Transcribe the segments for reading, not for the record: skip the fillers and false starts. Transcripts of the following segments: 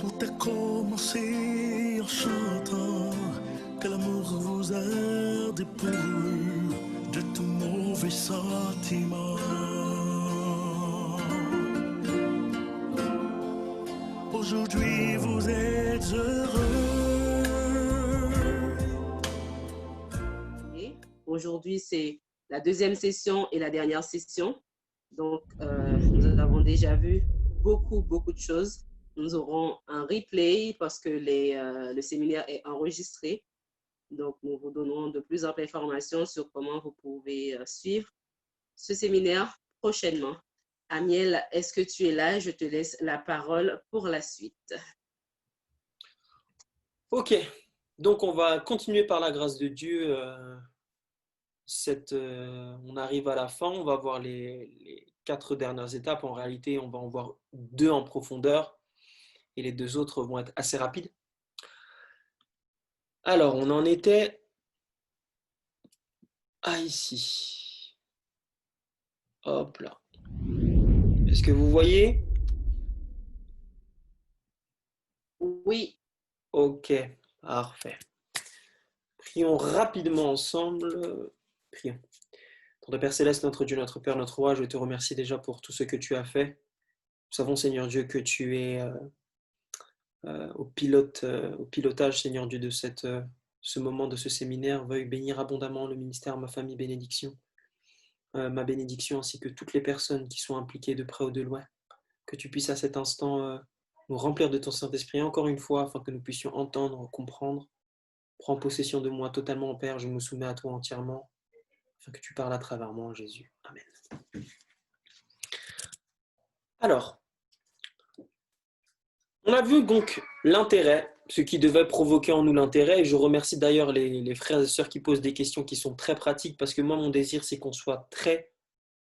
Tout a commencé en chantant que l'amour vous a dépourvu de tout mauvais sentiment. Aujourd'hui vous êtes heureux. Aujourd'hui, c'est la deuxième session et la dernière session. Donc, nous avons déjà vu beaucoup de choses. Nous aurons un replay parce que le séminaire est enregistré. Donc, nous vous donnerons de plus amples informations sur comment vous pouvez suivre ce séminaire prochainement. Amiel, est-ce que tu es là? Je te laisse la parole pour la suite. Ok, donc on va continuer par la grâce de Dieu. On arrive à la fin, on va voir les 4 dernières étapes. En réalité, on va en voir 2 en profondeur et les 2 autres vont être assez rapides. Alors, on en était à ici. Hop là. Est-ce que vous voyez? Oui. Ok, parfait. Prions rapidement ensemble. Prions. Notre Père Céleste, notre Dieu, notre Père, notre Roi, je te remercie déjà pour tout ce que tu as fait. Nous savons, Seigneur Dieu, que tu es au pilotage, Seigneur Dieu, de ce moment, de ce séminaire. Veuille bénir abondamment le ministère, ma famille, bénédiction, ma bénédiction, ainsi que toutes les personnes qui sont impliquées de près ou de loin. Que tu puisses à cet instant nous remplir de ton Saint-Esprit encore une fois, afin que nous puissions entendre, comprendre. Prends possession de moi totalement, Père, je me soumets à toi entièrement, afin que tu parles à travers moi, Jésus. Amen. Alors, on a vu donc l'intérêt, ce qui devait provoquer en nous l'intérêt, et je remercie d'ailleurs les frères et sœurs qui posent des questions qui sont très pratiques, parce que moi, mon désir, c'est qu'on soit très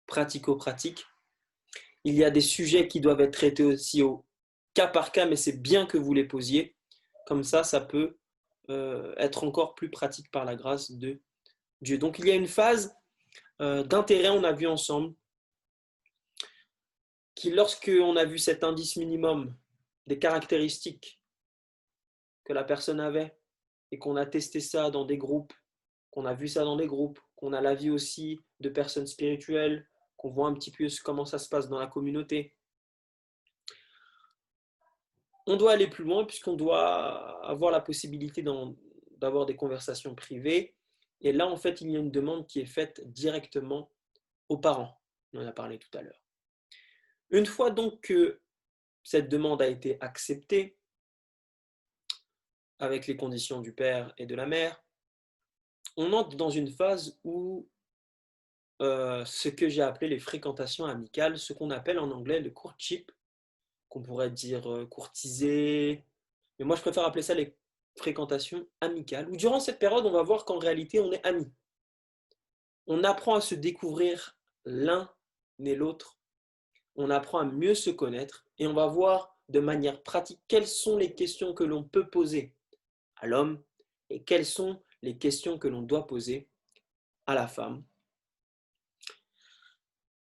pratico-pratique. Il y a des sujets qui doivent être traités aussi au cas par cas, mais c'est bien que vous les posiez. Comme ça peut être encore plus pratique par la grâce de Dieu. Donc, il y a une phase d'intérêt, on a vu ensemble, qui, lorsqu'on a vu cet indice minimum des caractéristiques que la personne avait et qu'on a testé ça dans des groupes, qu'on a vu ça dans des groupes, qu'on a l'avis aussi de personnes spirituelles, qu'on voit un petit peu comment ça se passe dans la communauté. On doit aller plus loin puisqu'on doit avoir la possibilité d'avoir des conversations privées. Et là, en fait, il y a une demande qui est faite directement aux parents. On en a parlé tout à l'heure. Une fois donc que cette demande a été acceptée, avec les conditions du père et de la mère, on entre dans une phase où ce que j'ai appelé les fréquentations amicales, ce qu'on appelle en anglais le courtship, qu'on pourrait dire courtiser, mais moi je préfère appeler ça les fréquentations amicales, où durant cette période, on va voir qu'en réalité, on est amis. On apprend à se découvrir l'un et l'autre, on apprend à mieux se connaître, et on va voir de manière pratique quelles sont les questions que l'on peut poser à l'homme et quelles sont les questions que l'on doit poser à la femme.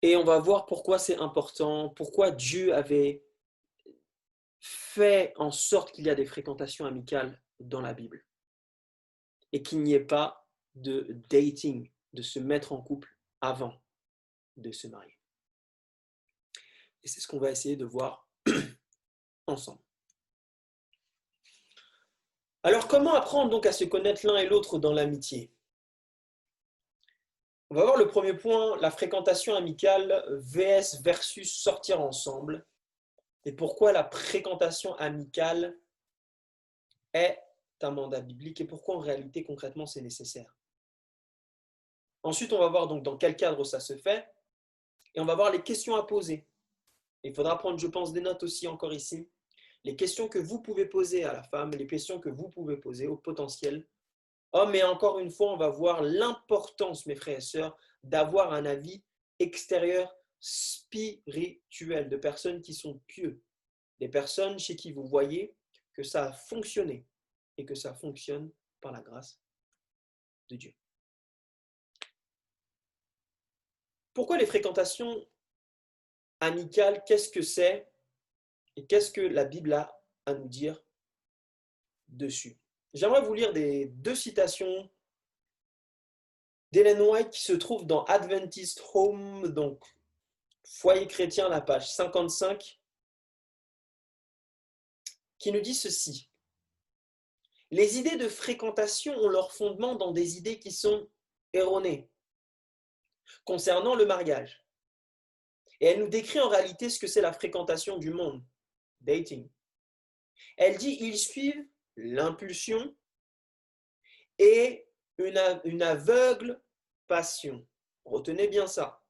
Et on va voir pourquoi c'est important, pourquoi Dieu avait fait en sorte qu'il y a des fréquentations amicales dans la Bible et qu'il n'y ait pas de dating, de se mettre en couple avant de se marier. Et c'est ce qu'on va essayer de voir ensemble. Alors, comment apprendre donc à se connaître l'un et l'autre dans l'amitié? On va voir le premier point, la fréquentation amicale vs versus sortir ensemble, et pourquoi la fréquentation amicale est un mandat biblique et pourquoi en réalité concrètement c'est nécessaire. Ensuite, on va voir donc dans quel cadre ça se fait et on va voir les questions à poser. Il faudra prendre, je pense, des notes aussi encore ici. Les questions que vous pouvez poser à la femme, les questions que vous pouvez poser au potentiel homme. Et encore une fois, on va voir l'importance, mes frères et sœurs, d'avoir un avis extérieur spirituel, de personnes qui sont pieux, des personnes chez qui vous voyez que ça a fonctionné et que ça fonctionne par la grâce de Dieu. Pourquoi les fréquentations amicales? Qu'est-ce que c'est et qu'est-ce que la Bible a à nous dire dessus. J'aimerais vous lire deux citations d'Ellen White qui se trouvent dans Adventist Home, donc Foyer chrétien, la page 55, qui nous dit ceci. Les idées de fréquentation ont leur fondement dans des idées qui sont erronées concernant le mariage. Et elle nous décrit en réalité ce que c'est la fréquentation du monde, dating. Elle dit ils suivent l'impulsion et une aveugle passion. Retenez bien ça.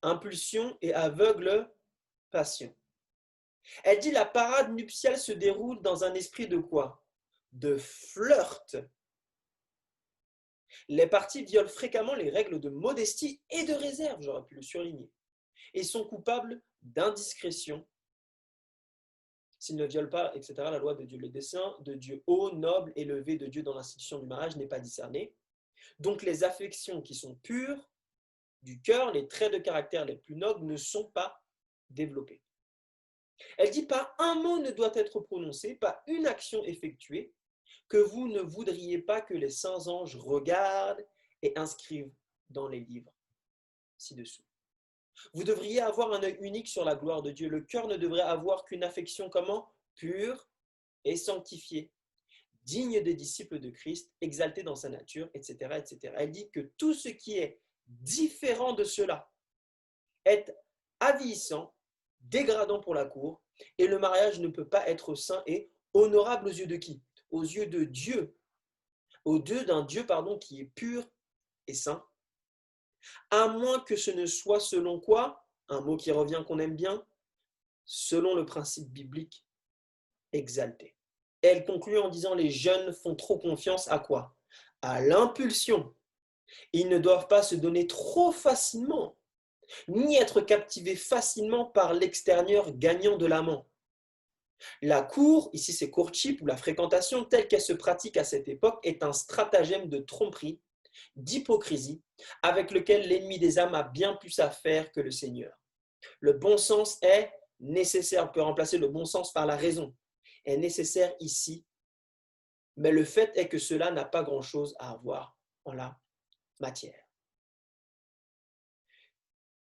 Impulsion et aveugle passion. Elle dit la parade nuptiale se déroule dans un esprit de quoi? De flirt. Les parties violent fréquemment les règles de modestie et de réserve, j'aurais pu le surligner, et sont coupables d'indiscrétion s'ils ne violent pas, etc., la loi de Dieu. Le dessein de Dieu haut, noble, élevé de Dieu dans l'institution du mariage n'est pas discerné. Donc les affections qui sont pures du cœur, les traits de caractère les plus nobles ne sont pas développés. Elle dit pas un mot ne doit être prononcé, pas une action effectuée, que vous ne voudriez pas que les saints anges regardent et inscrivent dans les livres ci-dessous. Vous devriez avoir un œil unique sur la gloire de Dieu. Le cœur ne devrait avoir qu'une affection comment? Pure et sanctifiée, digne des disciples de Christ, exalté dans sa nature, etc., etc. Elle dit que tout ce qui est différent de cela est avilissant, dégradant pour la cour, et le mariage ne peut pas être saint et honorable aux yeux de qui? Aux yeux de Dieu, aux yeux d'un Dieu qui est pur et saint, à moins que ce ne soit selon quoi? Un mot qui revient qu'on aime bien, selon le principe biblique exalté. Elle conclut en disant les jeunes font trop confiance à quoi? À l'impulsion. Ils ne doivent pas se donner trop facilement, ni être captivés facilement par l'extérieur gagnant de l'amant. La cour, ici c'est courtship ou la fréquentation telle qu'elle se pratique à cette époque, est un stratagème de tromperie, d'hypocrisie, avec lequel l'ennemi des âmes a bien plus à faire que le Seigneur. Le bon sens est nécessaire, on peut remplacer le bon sens par la raison, est nécessaire ici, mais le fait est que cela n'a pas grand-chose à voir en la matière.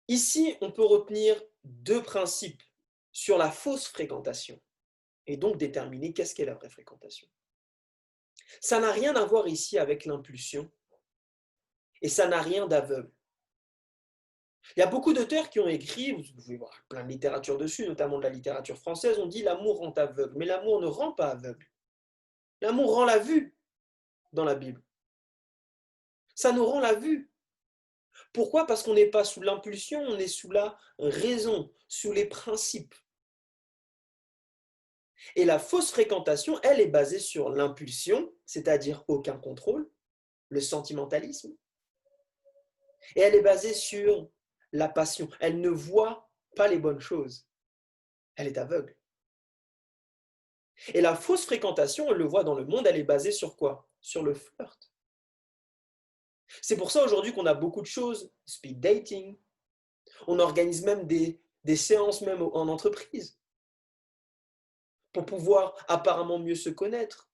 Ici, on peut retenir deux principes sur la fausse fréquentation et donc déterminer qu'est-ce qu'est la vraie fréquentation. Ça n'a rien à voir ici avec l'impulsion et ça n'a rien d'aveugle. Il y a beaucoup d'auteurs qui ont écrit, vous pouvez voir plein de littérature dessus, notamment de la littérature française, on dit l'amour rend aveugle, mais l'amour ne rend pas aveugle. L'amour rend la vue dans la Bible. Ça nous rend la vue. Pourquoi? Parce qu'on n'est pas sous l'impulsion, on est sous la raison, sous les principes. Et la fausse fréquentation, elle est basée sur l'impulsion, c'est-à-dire aucun contrôle, le sentimentalisme. Et elle est basée sur la passion. Elle ne voit pas les bonnes choses. Elle est aveugle. Et la fausse fréquentation, on le voit dans le monde, elle est basée sur quoi? Sur le flirt. C'est pour ça aujourd'hui qu'on a beaucoup de choses, speed dating. On organise même des séances même en entreprise pour pouvoir apparemment mieux se connaître.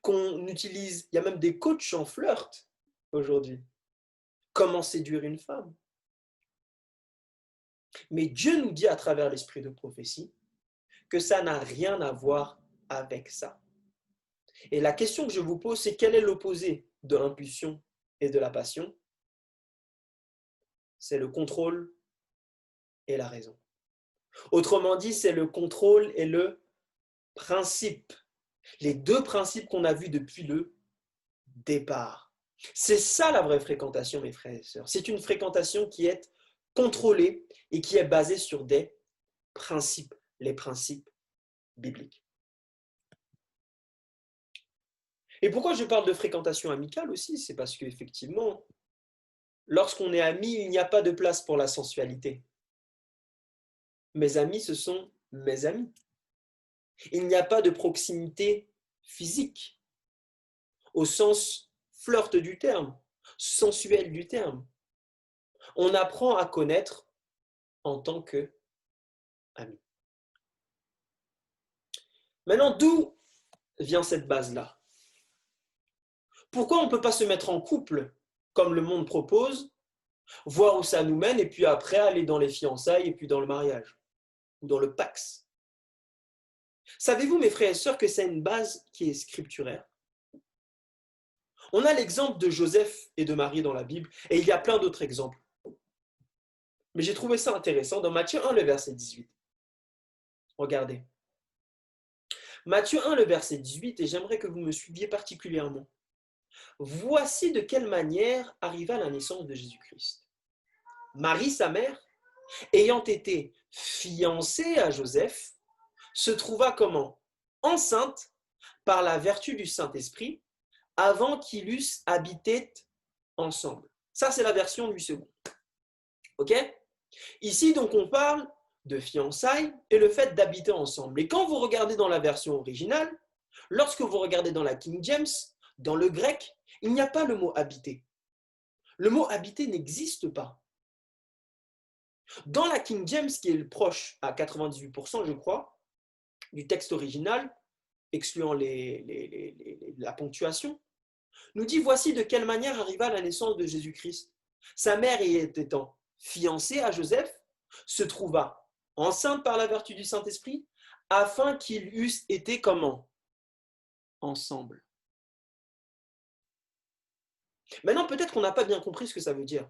Qu'on utilise, il y a même des coachs en flirt aujourd'hui. Comment séduire une femme? Mais Dieu nous dit à travers l'esprit de prophétie que ça n'a rien à voir avec ça. Et la question que je vous pose, c'est quel est l'opposé de l'impulsion et de la passion? C'est le contrôle et la raison. Autrement dit, c'est le contrôle et le principe. Les deux principes qu'on a vus depuis le départ. C'est ça la vraie fréquentation, mes frères et sœurs. C'est une fréquentation qui est contrôlée et qui est basée sur des principes, les principes bibliques. Et pourquoi je parle de fréquentation amicale aussi? C'est parce qu'effectivement, lorsqu'on est amis, il n'y a pas de place pour la sensualité. Mes amis, ce sont mes amis. Il n'y a pas de proximité physique, au sens flirt du terme, sensuel du terme. On apprend à connaître en tant qu'amis. Maintenant, d'où vient cette base-là? Pourquoi on ne peut pas se mettre en couple comme le monde propose, voir où ça nous mène, et puis après aller dans les fiançailles et puis dans le mariage ou dans le pax? Savez-vous, mes frères et sœurs, que c'est une base qui est scripturaire? On a l'exemple de Joseph et de Marie dans la Bible, et il y a plein d'autres exemples. Mais j'ai trouvé ça intéressant dans Matthieu 1, le verset 18. Regardez. Matthieu 1, le verset 18, et j'aimerais que vous me suiviez particulièrement. Voici de quelle manière arriva la naissance de Jésus-Christ. Marie, sa mère, ayant été fiancée à Joseph, se trouva comment? Enceinte par la vertu du Saint-Esprit, avant qu'ils eussent habité ensemble. Ça, c'est la version du second. OK? Ici, donc, on parle de fiançailles et le fait d'habiter ensemble. Et quand vous regardez dans la version originale, lorsque vous regardez dans la King James, dans le grec, il n'y a pas le mot habiter. Le mot habiter n'existe pas. Dans la King James, qui est proche à 98%, je crois, du texte original, excluant la ponctuation, nous dit voici de quelle manière arriva la naissance de Jésus-Christ. Sa mère étant fiancée à Joseph, se trouva enceinte par la vertu du Saint-Esprit, afin qu'ils eussent été comment? Ensemble. Maintenant, peut-être qu'on n'a pas bien compris ce que ça veut dire.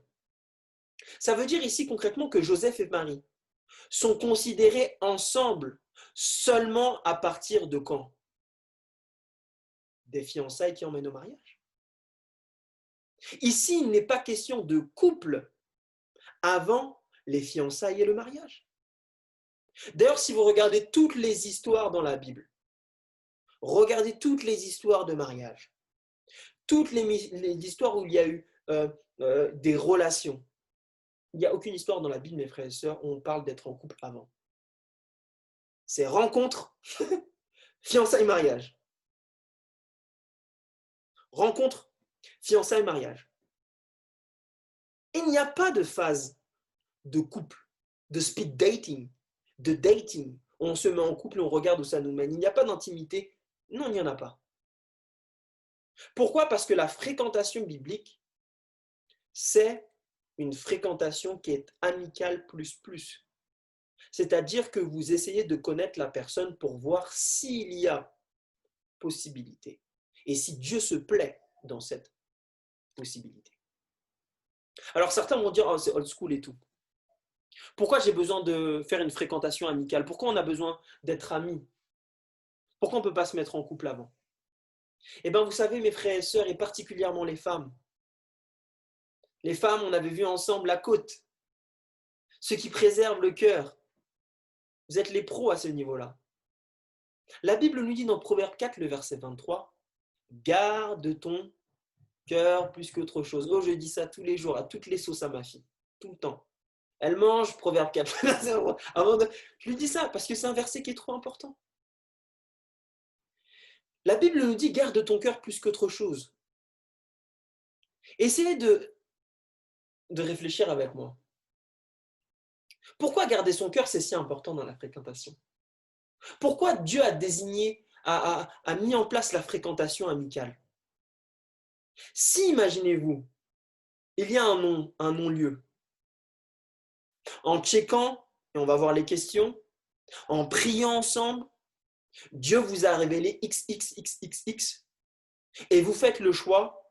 Ça veut dire ici concrètement que Joseph et Marie sont considérés ensemble seulement à partir de quand? Des fiançailles qui emmènent au mariage. Ici, il n'est pas question de couple avant les fiançailles et le mariage. D'ailleurs, si vous regardez toutes les histoires dans la Bible, regardez toutes les histoires de mariage, toutes les histoires où il y a eu des relations. Il n'y a aucune histoire dans la Bible, mes frères et sœurs, où on parle d'être en couple avant. C'est rencontre, fiançailles, mariage. Rencontre, fiançailles, mariage. Il n'y a pas de phase de couple, de speed dating, de dating. On se met en couple et on regarde où ça nous mène. Il n'y a pas d'intimité. Non, il n'y en a pas. Pourquoi? Parce que la fréquentation biblique, c'est une fréquentation qui est amicale plus. C'est-à-dire que vous essayez de connaître la personne pour voir s'il y a possibilité et si Dieu se plaît dans cette possibilité. Alors certains vont dire, oh, c'est old school et tout. Pourquoi j'ai besoin de faire une fréquentation amicale? Pourquoi on a besoin d'être amis? Pourquoi on ne peut pas se mettre en couple avant? Eh bien, vous savez, mes frères et sœurs, et particulièrement les femmes, on avait vu ensemble la côte, ce qui préserve le cœur. Vous êtes les pros à ce niveau-là. La Bible nous dit dans Proverbe 4, le verset 23, « Garde ton cœur plus qu'autre chose. » Oh, je dis ça tous les jours, à toutes les sauces à ma fille, tout le temps. Elle mange, Proverbe 4. Je lui dis ça parce que c'est un verset qui est trop important. La Bible nous dit « Garde ton cœur plus qu'autre chose. » Essayez de réfléchir avec moi. Pourquoi garder son cœur, c'est si important dans la fréquentation? Pourquoi Dieu a désigné, a mis en place la fréquentation amicale? Si, imaginez-vous, il y a un non-lieu, en checkant, et on va voir les questions, en priant ensemble, Dieu vous a révélé XXXXX, et vous faites le choix,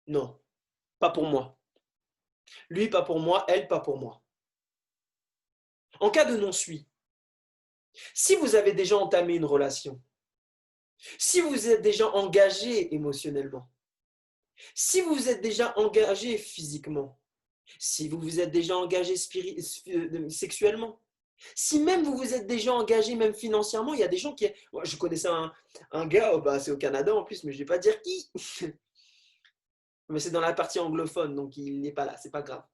non, pas pour moi. Lui, pas pour moi, elle, pas pour moi. En cas de non-suit, si vous avez déjà entamé une relation, si vous êtes déjà engagé émotionnellement, si vous vous êtes déjà engagé physiquement, si vous vous êtes déjà engagé sexuellement, si même vous vous êtes déjà engagé même financièrement, il y a des gens qui... Moi, je connaissais un gars, c'est au Canada en plus, mais je ne vais pas dire qui. Mais c'est dans la partie anglophone, donc il n'est pas là, c'est pas grave.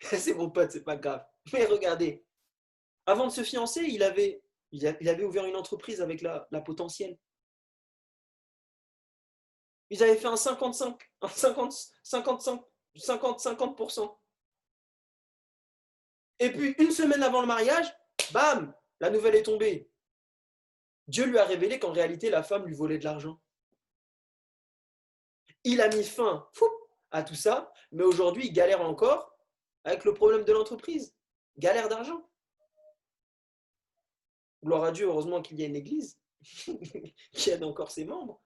C'est mon pote, c'est pas grave. Mais regardez, avant de se fiancer, il avait ouvert une entreprise avec la potentielle. Ils avaient fait un 50%. Et puis, une semaine avant le mariage, bam, La nouvelle est tombée. Dieu lui a révélé qu'en réalité, la femme lui volait de l'argent. Il a mis fin à tout ça, mais aujourd'hui, il galère encore avec le problème de l'entreprise. Galère d'argent. Gloire à Dieu, heureusement qu'il y a une église qui aide encore ses membres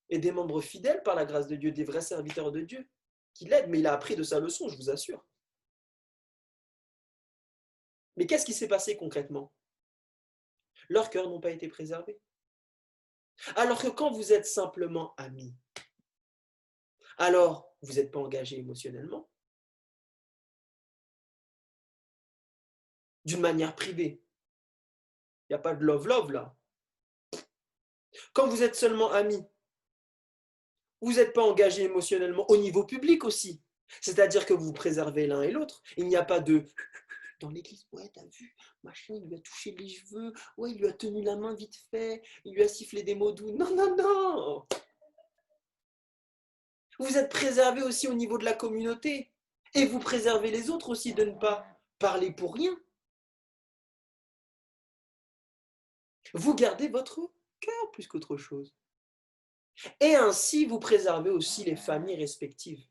et des membres fidèles par la grâce de Dieu, des vrais serviteurs de Dieu qui l'aident, mais il a appris de sa leçon, je vous assure. Mais qu'est-ce qui s'est passé concrètement? Leurs cœurs n'ont pas été préservés. Alors que quand vous êtes simplement amis, alors vous n'êtes pas engagé émotionnellement, d'une manière privée. Il n'y a pas de love-love là. Quand vous êtes seulement amis, vous n'êtes pas engagé émotionnellement au niveau public aussi. C'est-à-dire que vous préservez l'un et l'autre. Il n'y a pas de dans l'église, ouais, t'as vu, machin, il lui a touché les cheveux, ouais, il lui a tenu la main vite fait, il lui a sifflé des mots doux. Non, non, non. Vous êtes préservé aussi au niveau de la communauté. Et vous préservez les autres aussi de ne pas parler pour rien. Vous gardez votre cœur plus qu'autre chose. Et ainsi, vous préservez aussi les familles respectives.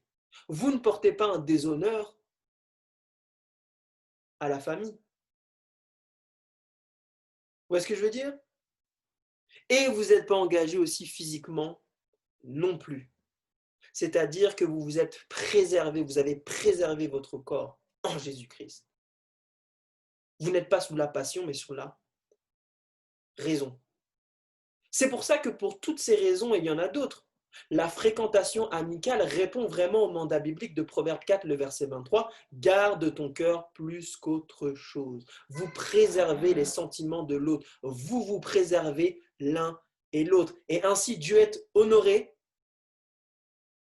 Vous ne portez pas un déshonneur à la famille. Vous voyez ce que je veux dire? Et vous n'êtes pas engagé aussi physiquement non plus. C'est-à-dire que vous vous êtes préservé, vous avez préservé votre corps en Jésus-Christ. Vous n'êtes pas sous la passion, mais sur la raison. C'est pour ça que pour toutes ces raisons, et il y en a d'autres, la fréquentation amicale répond vraiment au mandat biblique de Proverbe 4, le verset 23. Garde ton cœur plus qu'autre chose. Vous préservez les sentiments de l'autre. Vous vous préservez l'un et l'autre. Et ainsi, Dieu est honoré,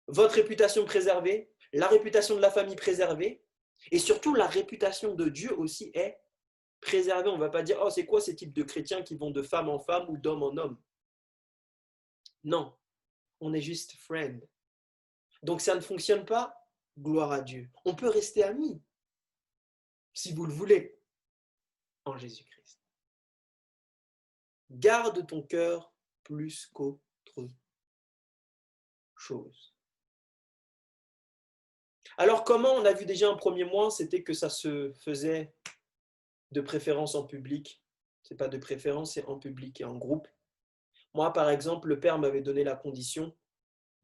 votre réputation préservée, la réputation de la famille préservée, et surtout la réputation de Dieu aussi est préservée. On ne va pas dire, oh, c'est quoi ces types de chrétiens qui vont de femme en femme ou d'homme en homme? Non. On est juste friend. Donc ça ne fonctionne pas, gloire à Dieu. On peut rester amis, si vous le voulez, en Jésus-Christ. Garde ton cœur plus qu'autre chose. Alors comment? On a vu déjà un premier mois, c'était que ça se faisait de préférence en public. Ce n'est pas de préférence, c'est en public et en groupe. Moi, par exemple, le Père m'avait donné la condition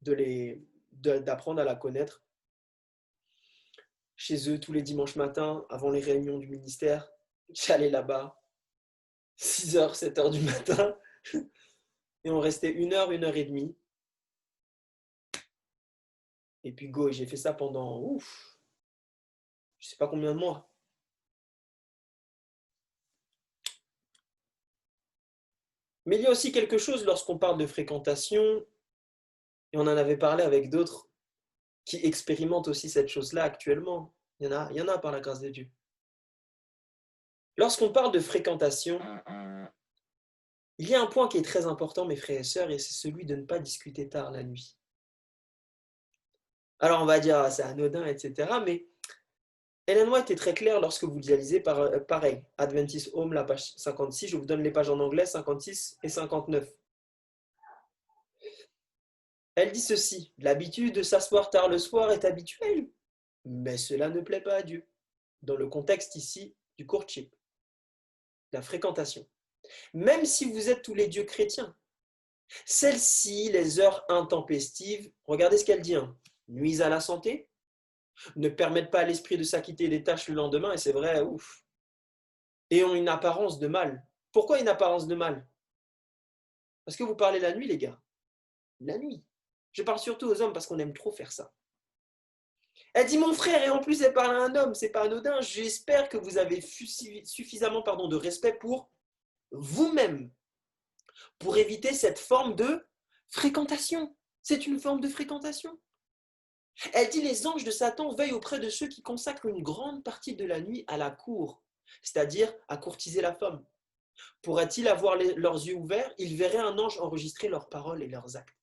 d'apprendre à la connaître. Chez eux, tous les dimanches matins, avant les réunions du ministère, j'allais là-bas, 6h, 7h du matin, et on restait 1h, 1h30. Et puis go, j'ai fait ça pendant, je ne sais pas combien de mois. Mais il y a aussi quelque chose lorsqu'on parle de fréquentation, et on en avait parlé avec d'autres qui expérimentent aussi cette chose-là actuellement. Il y en a par la grâce de Dieu. Lorsqu'on parle de fréquentation, il y a un point qui est très important, mes frères et sœurs, et c'est celui de ne pas discuter tard la nuit. Alors on va dire, c'est anodin, etc. Mais Ellen White est très claire lorsque vous lisez pareil, Adventist Home, la page 56, je vous donne les pages en anglais, 56 et 59. Elle dit ceci, l'habitude de s'asseoir tard le soir est habituelle, mais cela ne plaît pas à Dieu. Dans le contexte ici du courtship, la fréquentation. Même si vous êtes tous les dieux chrétiens, celles-ci, les heures intempestives, regardez ce qu'elle dit, nuisent à la santé, ne permettent pas à l'esprit de s'acquitter des tâches le lendemain, et c'est vrai, et ont une apparence de mal. Pourquoi une apparence de mal? Parce que vous parlez la nuit, les gars. La nuit. Je parle surtout aux hommes parce qu'on aime trop faire ça. Elle dit, mon frère, et en plus elle parle à un homme, c'est pas anodin, j'espère que vous avez suffisamment de respect pour vous-même, pour éviter cette forme de fréquentation. C'est une forme de fréquentation. Elle dit, les anges de Satan veillent auprès de ceux qui consacrent une grande partie de la nuit à la cour, c'est-à-dire à courtiser la femme. Pourraient-ils avoir leurs yeux ouverts? Ils verraient un ange enregistrer leurs paroles et leurs actes.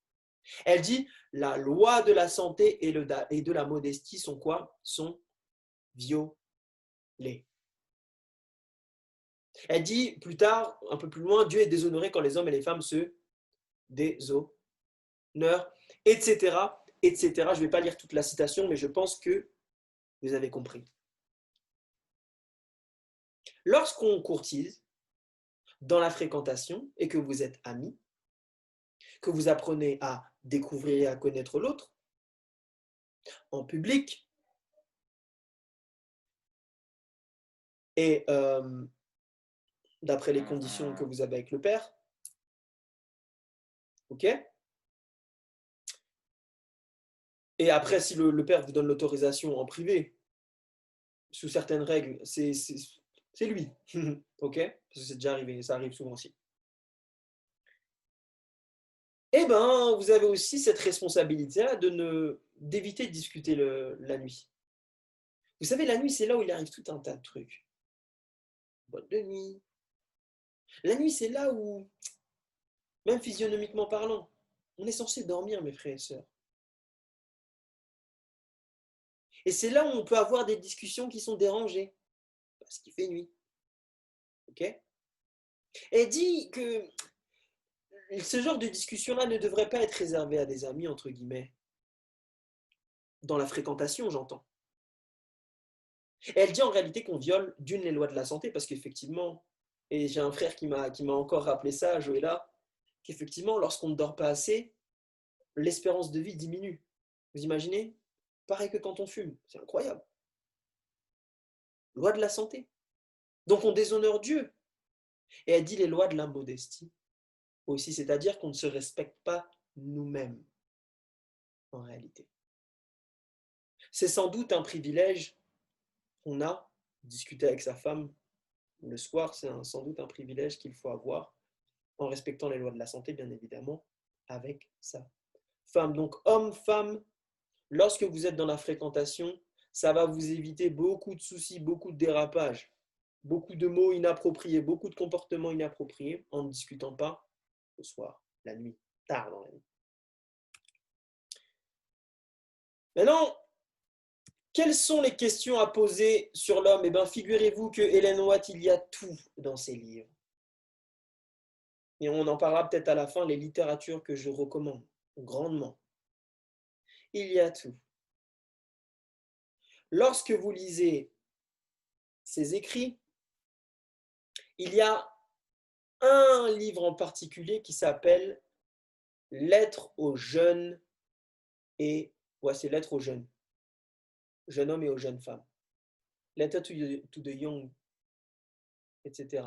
Elle dit, la loi de la santé et de la modestie sont quoi? Sont violées. Elle dit plus tard, un peu plus loin, Dieu est déshonoré quand les hommes et les femmes se déshonore, etc., etc. Je ne vais pas lire toute la citation, mais je pense que vous avez compris. Lorsqu'on courtise dans la fréquentation et que vous êtes amis, que vous apprenez à découvrir et à connaître l'autre en public et d'après les conditions que vous avez avec le Père, ok? Et après, si le Père vous donne l'autorisation en privé, sous certaines règles, c'est lui, ok? Parce que c'est déjà arrivé, ça arrive souvent aussi. Eh bien, vous avez aussi cette responsabilité-là d'éviter de discuter la nuit. Vous savez, la nuit, c'est là où il arrive tout un tas de trucs. Boîte de nuit. La nuit, c'est là où, même physionomiquement parlant, on est censé dormir, mes frères et sœurs. Et c'est là où on peut avoir des discussions qui sont dérangées, parce qu'il fait nuit. Ok? Et dit que ce genre de discussion-là ne devrait pas être réservé à des amis, entre guillemets. Dans la fréquentation, j'entends. Et elle dit en réalité qu'on viole d'une les lois de la santé, parce qu'effectivement, et j'ai un frère qui m'a encore rappelé ça, Joëlla, qu'effectivement, lorsqu'on ne dort pas assez, l'espérance de vie diminue. Vous imaginez? Pareil que quand on fume, c'est incroyable. Loi de la santé. Donc on déshonore Dieu. Et elle dit les lois de l'immodestie aussi, c'est-à-dire qu'on ne se respecte pas nous-mêmes, en réalité. C'est sans doute un privilège qu'on a, discuter avec sa femme le soir, c'est sans doute un privilège qu'il faut avoir, en respectant les lois de la santé, bien évidemment, avec sa femme. Donc homme, femme, lorsque vous êtes dans la fréquentation, ça va vous éviter beaucoup de soucis, beaucoup de dérapages, beaucoup de mots inappropriés, beaucoup de comportements inappropriés en ne discutant pas le soir, la nuit, tard dans la nuit. Maintenant, quelles sont les questions à poser sur l'homme? Eh bien, figurez-vous que Ellen White, il y a tout dans ses livres. Et on en parlera peut-être à la fin, les littératures que je recommande grandement. Il y a tout. Lorsque vous lisez ses écrits, il y a un livre en particulier qui s'appelle Lettres aux jeunes et... Ouais, c'est Lettres aux jeunes hommes et aux jeunes femmes. Letter to the young, etc.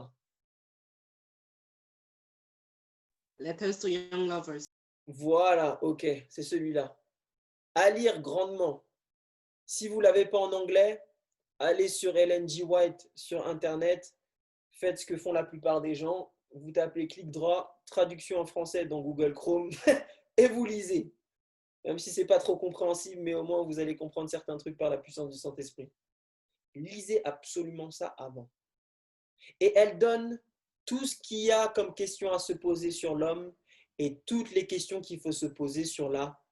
Letters to Young Lovers. Voilà, ok, c'est celui-là. À lire grandement. Si vous ne l'avez pas en anglais, allez sur Ellen G. White sur Internet, faites ce que font la plupart des gens, vous tapez clic droit, traduction en français dans Google Chrome, et vous lisez. Même si ce n'est pas trop compréhensible, mais au moins vous allez comprendre certains trucs par la puissance du Saint-Esprit. Lisez absolument ça avant. Et elle donne tout ce qu'il y a comme question à se poser sur l'homme et toutes les questions qu'il faut se poser sur la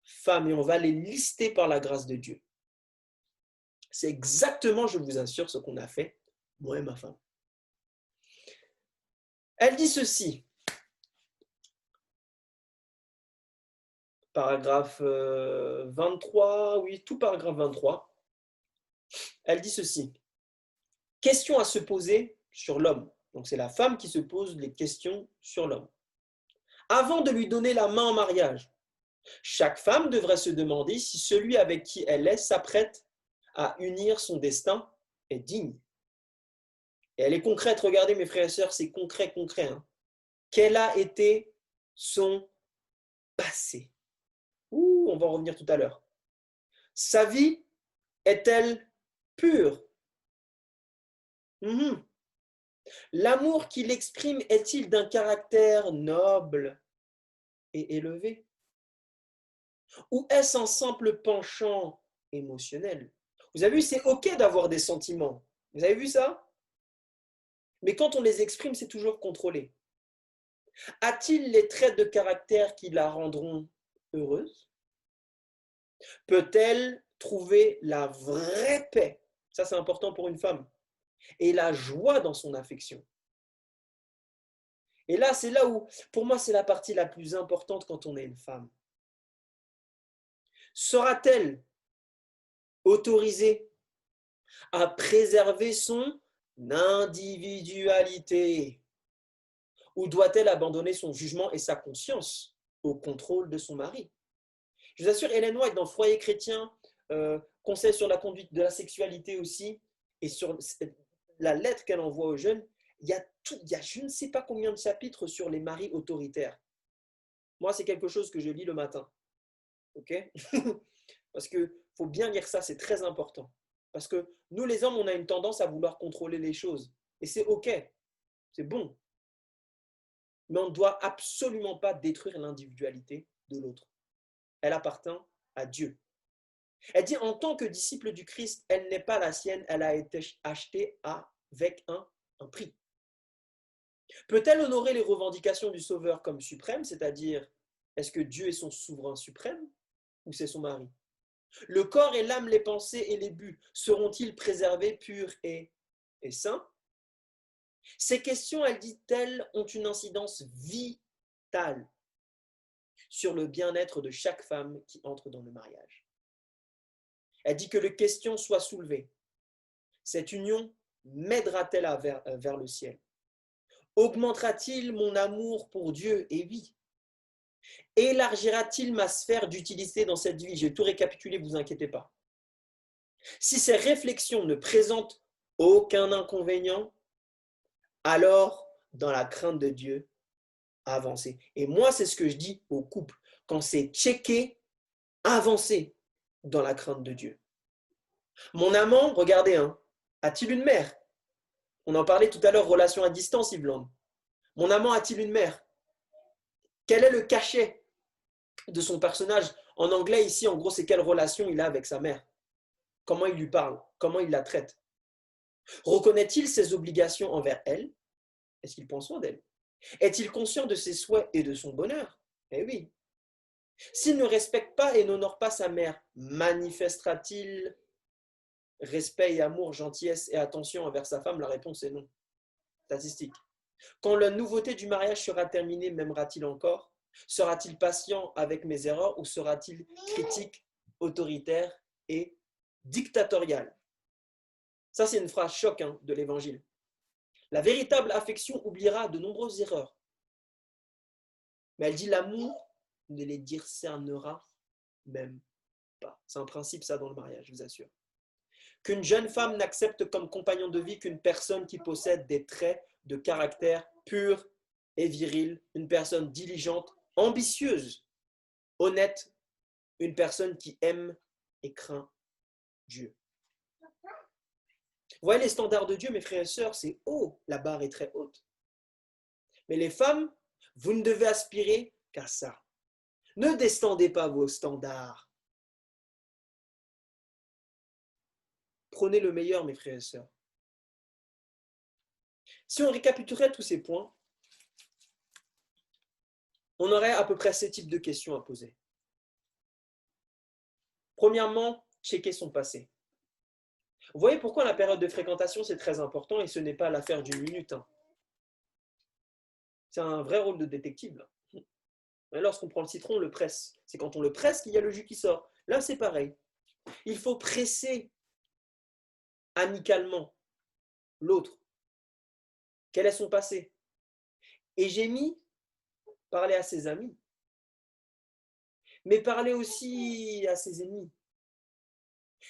femme. Et on va les lister par la grâce de Dieu. C'est exactement, je vous assure, ce qu'on a fait, moi et ma femme. Elle dit ceci. Paragraphe 23, oui, tout paragraphe 23. Elle dit ceci. Question à se poser sur l'homme. Donc c'est la femme qui se pose les questions sur l'homme. Avant de lui donner la main en mariage, chaque femme devrait se demander si celui avec qui elle est s'apprête à unir son destin est digne. Et elle est concrète, regardez mes frères et sœurs, c'est concret. Hein. Quel a été son passé? On va en revenir tout à l'heure. Sa vie est-elle pure? L'amour qu'il exprime est-il d'un caractère noble et élevé? Ou est-ce un simple penchant émotionnel? Vous avez vu, c'est OK d'avoir des sentiments. Vous avez vu ça? Mais quand on les exprime, c'est toujours contrôlé. A-t-il les traits de caractère qui la rendront heureuse? Peut-elle trouver la vraie paix? Ça, c'est important pour une femme. et la joie dans son affection. Et là, c'est là où, pour moi, c'est la partie la plus importante quand on est une femme. Sera-t-elle autorisée à préserver son individualité ou doit-elle abandonner son jugement et sa conscience au contrôle de son mari? Je vous assure, Ellen White, dans Foyer chrétien, conseil sur la conduite de la sexualité aussi, et sur la lettre qu'elle envoie aux jeunes, il y a je ne sais pas combien de chapitres sur les maris autoritaires. Moi, c'est quelque chose que je lis le matin. Ok? Parce qu'il faut bien lire ça, c'est très important. Parce que nous, les hommes, on a une tendance à vouloir contrôler les choses. Et c'est ok, c'est bon. Mais on ne doit absolument pas détruire l'individualité de l'autre. Elle appartient à Dieu. Elle dit, en tant que disciple du Christ, elle n'est pas la sienne, elle a été achetée avec un prix. Peut-elle honorer les revendications du Sauveur comme suprême, c'est-à-dire, est-ce que Dieu est son souverain suprême ou c'est son mari? Le corps et l'âme, les pensées et les buts seront-ils préservés, purs et saints? Ces questions, elle dit-elle, ont une incidence vitale sur le bien-être de chaque femme qui entre dans le mariage. Elle dit que les questions soient soulevées. Cette union m'aidera-t-elle vers le ciel? Augmentera-t-il mon amour pour Dieu? Et oui. Élargira-t-il ma sphère d'utilité dans cette vie? J'ai tout récapitulé, vous inquiétez pas. Si ces réflexions ne présentent aucun inconvénient, alors, dans la crainte de Dieu, avancez. Et moi, c'est ce que je dis aux couples. Quand c'est checké, avancez dans la crainte de Dieu. Mon amant, regardez, a-t-il une mère? On en parlait tout à l'heure, relation à distance, Yveland. Mon amant a-t-il une mère? Quel est le cachet de son personnage? En anglais, ici, en gros, c'est quelle relation il a avec sa mère? Comment il lui parle? Comment il la traite? Reconnaît-il ses obligations envers elle? Est-ce qu'il prend soin d'elle? Est-il conscient de ses souhaits et de son bonheur? Eh oui. S'il ne respecte pas et n'honore pas sa mère, manifestera-t-il respect et amour, gentillesse et attention envers sa femme? La réponse est non. Statistique. Quand la nouveauté du mariage sera terminée, m'aimera-t-il encore? Sera-t-il patient avec mes erreurs ou sera-t-il critique, autoritaire et dictatorial? Ça, c'est une phrase choc de l'Évangile. La véritable affection oubliera de nombreuses erreurs. Mais elle dit l'amour ne les discernera même pas. C'est un principe, ça, dans le mariage, je vous assure. Qu'une jeune femme n'accepte comme compagnon de vie qu'une personne qui possède des traits de caractère pur et viril, une personne diligente, ambitieuse, honnête, une personne qui aime et craint Dieu. Vous voyez les standards de Dieu, mes frères et sœurs, c'est haut, la barre est très haute. Mais les femmes, vous ne devez aspirer qu'à ça. Ne descendez pas vos standards. Prenez le meilleur, mes frères et sœurs. Si on récapitulerait tous ces points, on aurait à peu près ces types de questions à poser. Premièrement, checker son passé. Vous voyez pourquoi la période de fréquentation, c'est très important et ce n'est pas l'affaire d'une minute. C'est un vrai rôle de détective. Lorsqu'on prend le citron, on le presse. C'est quand on le presse qu'il y a le jus qui sort. Là, c'est pareil. Il faut presser amicalement l'autre. Quel est son passé? Et j'ai mis parler à ses amis, mais parler aussi à ses ennemis.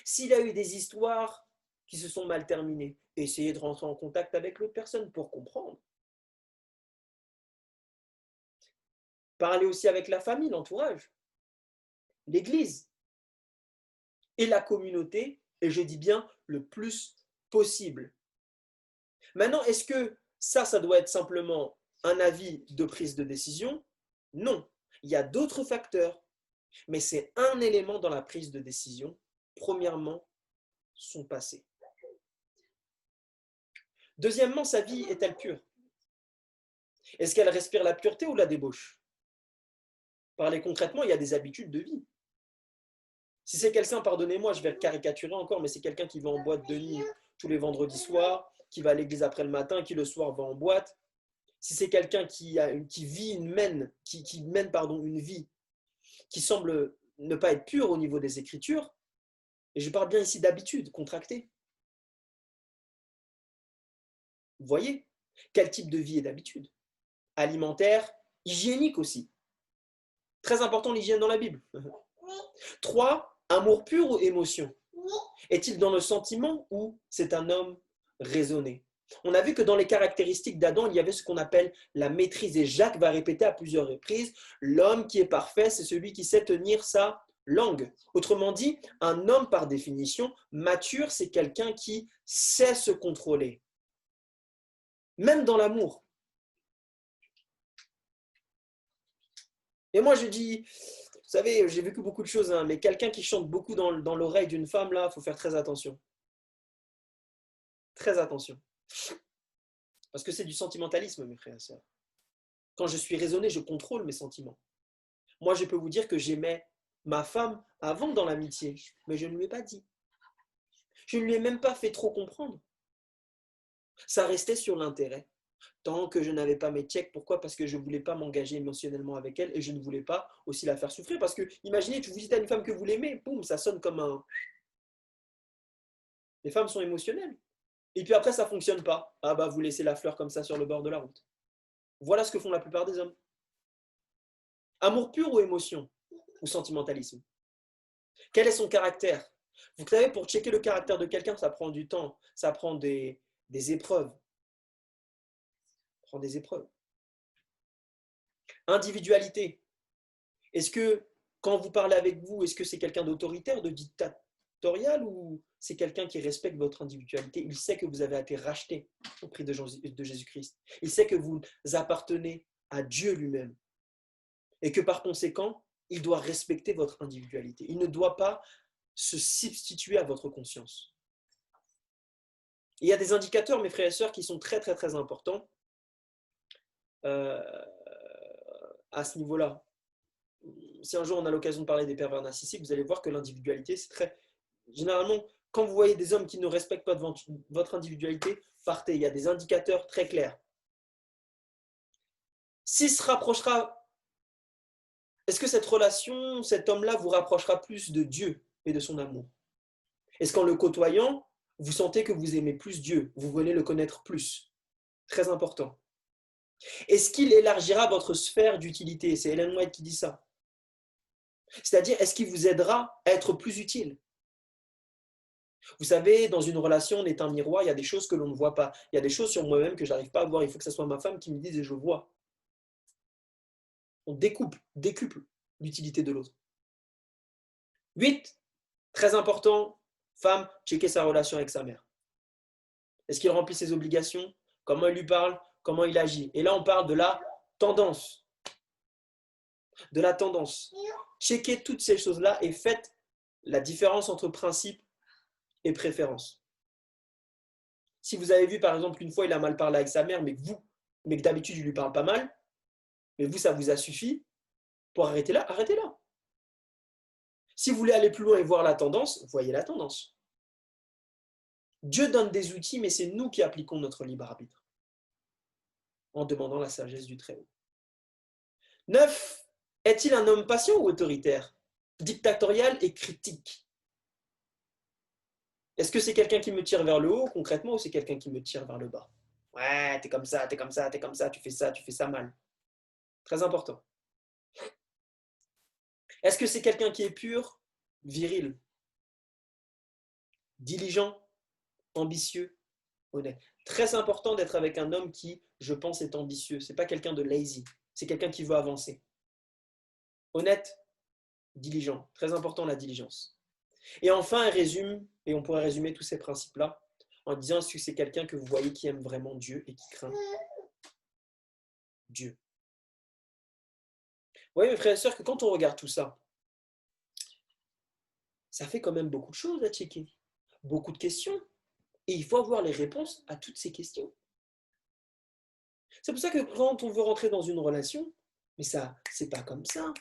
S'il a eu des histoires qui se sont mal terminées, essayez de rentrer en contact avec l'autre personne pour comprendre. Parler aussi avec la famille, l'entourage, l'église et la communauté, et je dis bien le plus possible. Maintenant, est-ce que ça doit être simplement un avis de prise de décision? Non, il y a d'autres facteurs, mais c'est un élément dans la prise de décision. Premièrement, son passé. Deuxièmement, sa vie est-elle pure? Est-ce qu'elle respire la pureté ou la débauche? Parler concrètement, il y a des habitudes de vie. Si c'est quelqu'un, pardonnez-moi, je vais le caricaturer encore, mais c'est quelqu'un qui va en boîte de nuit tous les vendredis soirs, qui va à l'église après le matin, qui le soir va en boîte, si c'est quelqu'un qui mène une vie qui semble ne pas être pure au niveau des Écritures, et je parle bien ici d'habitude contractée. Vous voyez quel type de vie est d'habitude? Alimentaire, hygiénique aussi. Très important l'hygiène dans la Bible. 3. Amour pur ou émotion? Est-il dans le sentiment ou c'est un homme raisonné? On a vu que dans les caractéristiques d'Adam, il y avait ce qu'on appelle la maîtrise. Et Jacques va répéter à plusieurs reprises, l'homme qui est parfait, c'est celui qui sait tenir sa langue. Autrement dit, un homme par définition mature, c'est quelqu'un qui sait se contrôler. Même dans l'amour. Et moi je dis, vous savez, j'ai vécu beaucoup de choses, hein, mais quelqu'un qui chante beaucoup dans l'oreille d'une femme, là, il faut faire très attention. Très attention. Parce que c'est du sentimentalisme, mes frères et sœurs. Quand je suis raisonné, je contrôle mes sentiments. Moi, je peux vous dire que j'aimais ma femme avant dans l'amitié, mais je ne lui ai pas dit. Je ne lui ai même pas fait trop comprendre. Ça restait sur l'intérêt. Tant que je n'avais pas mes checks, pourquoi? Parce que je ne voulais pas m'engager émotionnellement avec elle et je ne voulais pas aussi la faire souffrir. Parce que, imaginez, tu vous dites à une femme que vous l'aimez, boum, ça sonne comme un... Les femmes sont émotionnelles. Et puis après, ça ne fonctionne pas. Ah bah, vous laissez la fleur comme ça sur le bord de la route. Voilà ce que font la plupart des hommes. Amour pur ou émotion? Ou sentimentalisme? Quel est son caractère? Vous savez, pour checker le caractère de quelqu'un, ça prend du temps. Ça prend des épreuves. Prend des épreuves. Individualité. Est-ce que, quand vous parlez avec vous, est-ce que c'est quelqu'un d'autoritaire, de dictatorial, ou c'est quelqu'un qui respecte votre individualité? Il sait que vous avez été racheté au prix de Jésus-Christ. Il sait que vous appartenez à Dieu lui-même. Et que par conséquent, il doit respecter votre individualité. Il ne doit pas se substituer à votre conscience. Et il y a des indicateurs, mes frères et sœurs, qui sont très, très, très importants à ce niveau-là. Si un jour on a l'occasion de parler des pervers narcissiques, vous allez voir que l'individualité, c'est très... Généralement, quand vous voyez des hommes qui ne respectent pas votre individualité, partez, il y a des indicateurs très clairs. S'il se rapprochera, est-ce que cette relation, cet homme-là vous rapprochera plus de Dieu et de son amour? Est-ce qu'en le côtoyant, vous sentez que vous aimez plus Dieu, vous venez le connaître plus? Très important. Est-ce qu'il élargira votre sphère d'utilité? C'est Ellen White qui dit ça. C'est-à-dire, est-ce qu'il vous aidera à être plus utile? Vous savez, dans une relation, on est un miroir, il y a des choses que l'on ne voit pas. Il y a des choses sur moi-même que je n'arrive pas à voir. Il faut que ce soit ma femme qui me dise et je vois. On décuple l'utilité de l'autre. 8, très important, femme, checker sa relation avec sa mère. Est-ce qu'il remplit ses obligations? Comment il lui parle? Comment il agit? Et là, on parle de la tendance. De la tendance. Checkez toutes ces choses-là et faites la différence entre principe et préférence. Si vous avez vu, par exemple, une fois, il a mal parlé avec sa mère, mais que d'habitude, il ne lui parle pas mal, mais vous, ça vous a suffi pour arrêter là, arrêtez là. Si vous voulez aller plus loin et voir la tendance, voyez la tendance. Dieu donne des outils, mais c'est nous qui appliquons notre libre arbitre en demandant la sagesse du Très-Haut. 9. Est-il un homme patient ou autoritaire? Dictatorial et critique? Est-ce que c'est quelqu'un qui me tire vers le haut concrètement ou c'est quelqu'un qui me tire vers le bas? Ouais, t'es comme ça, t'es comme ça, t'es comme ça, tu fais ça mal. Très important. Est-ce que c'est quelqu'un qui est pur, viril, diligent, ambitieux, honnête? Très important d'être avec un homme qui, je pense, est ambitieux. Ce n'est pas quelqu'un de lazy, c'est quelqu'un qui veut avancer. Honnête, diligent. Très important la diligence. Et enfin, elle résume, et on pourrait résumer tous ces principes-là en disant est-ce que c'est quelqu'un que vous voyez qui aime vraiment Dieu et qui craint Dieu. Vous voyez, mes frères et sœurs, que quand on regarde tout ça, ça fait quand même beaucoup de choses à checker, beaucoup de questions. Et il faut avoir les réponses à toutes ces questions. C'est pour ça que quand on veut rentrer dans une relation, mais ça, c'est pas comme ça.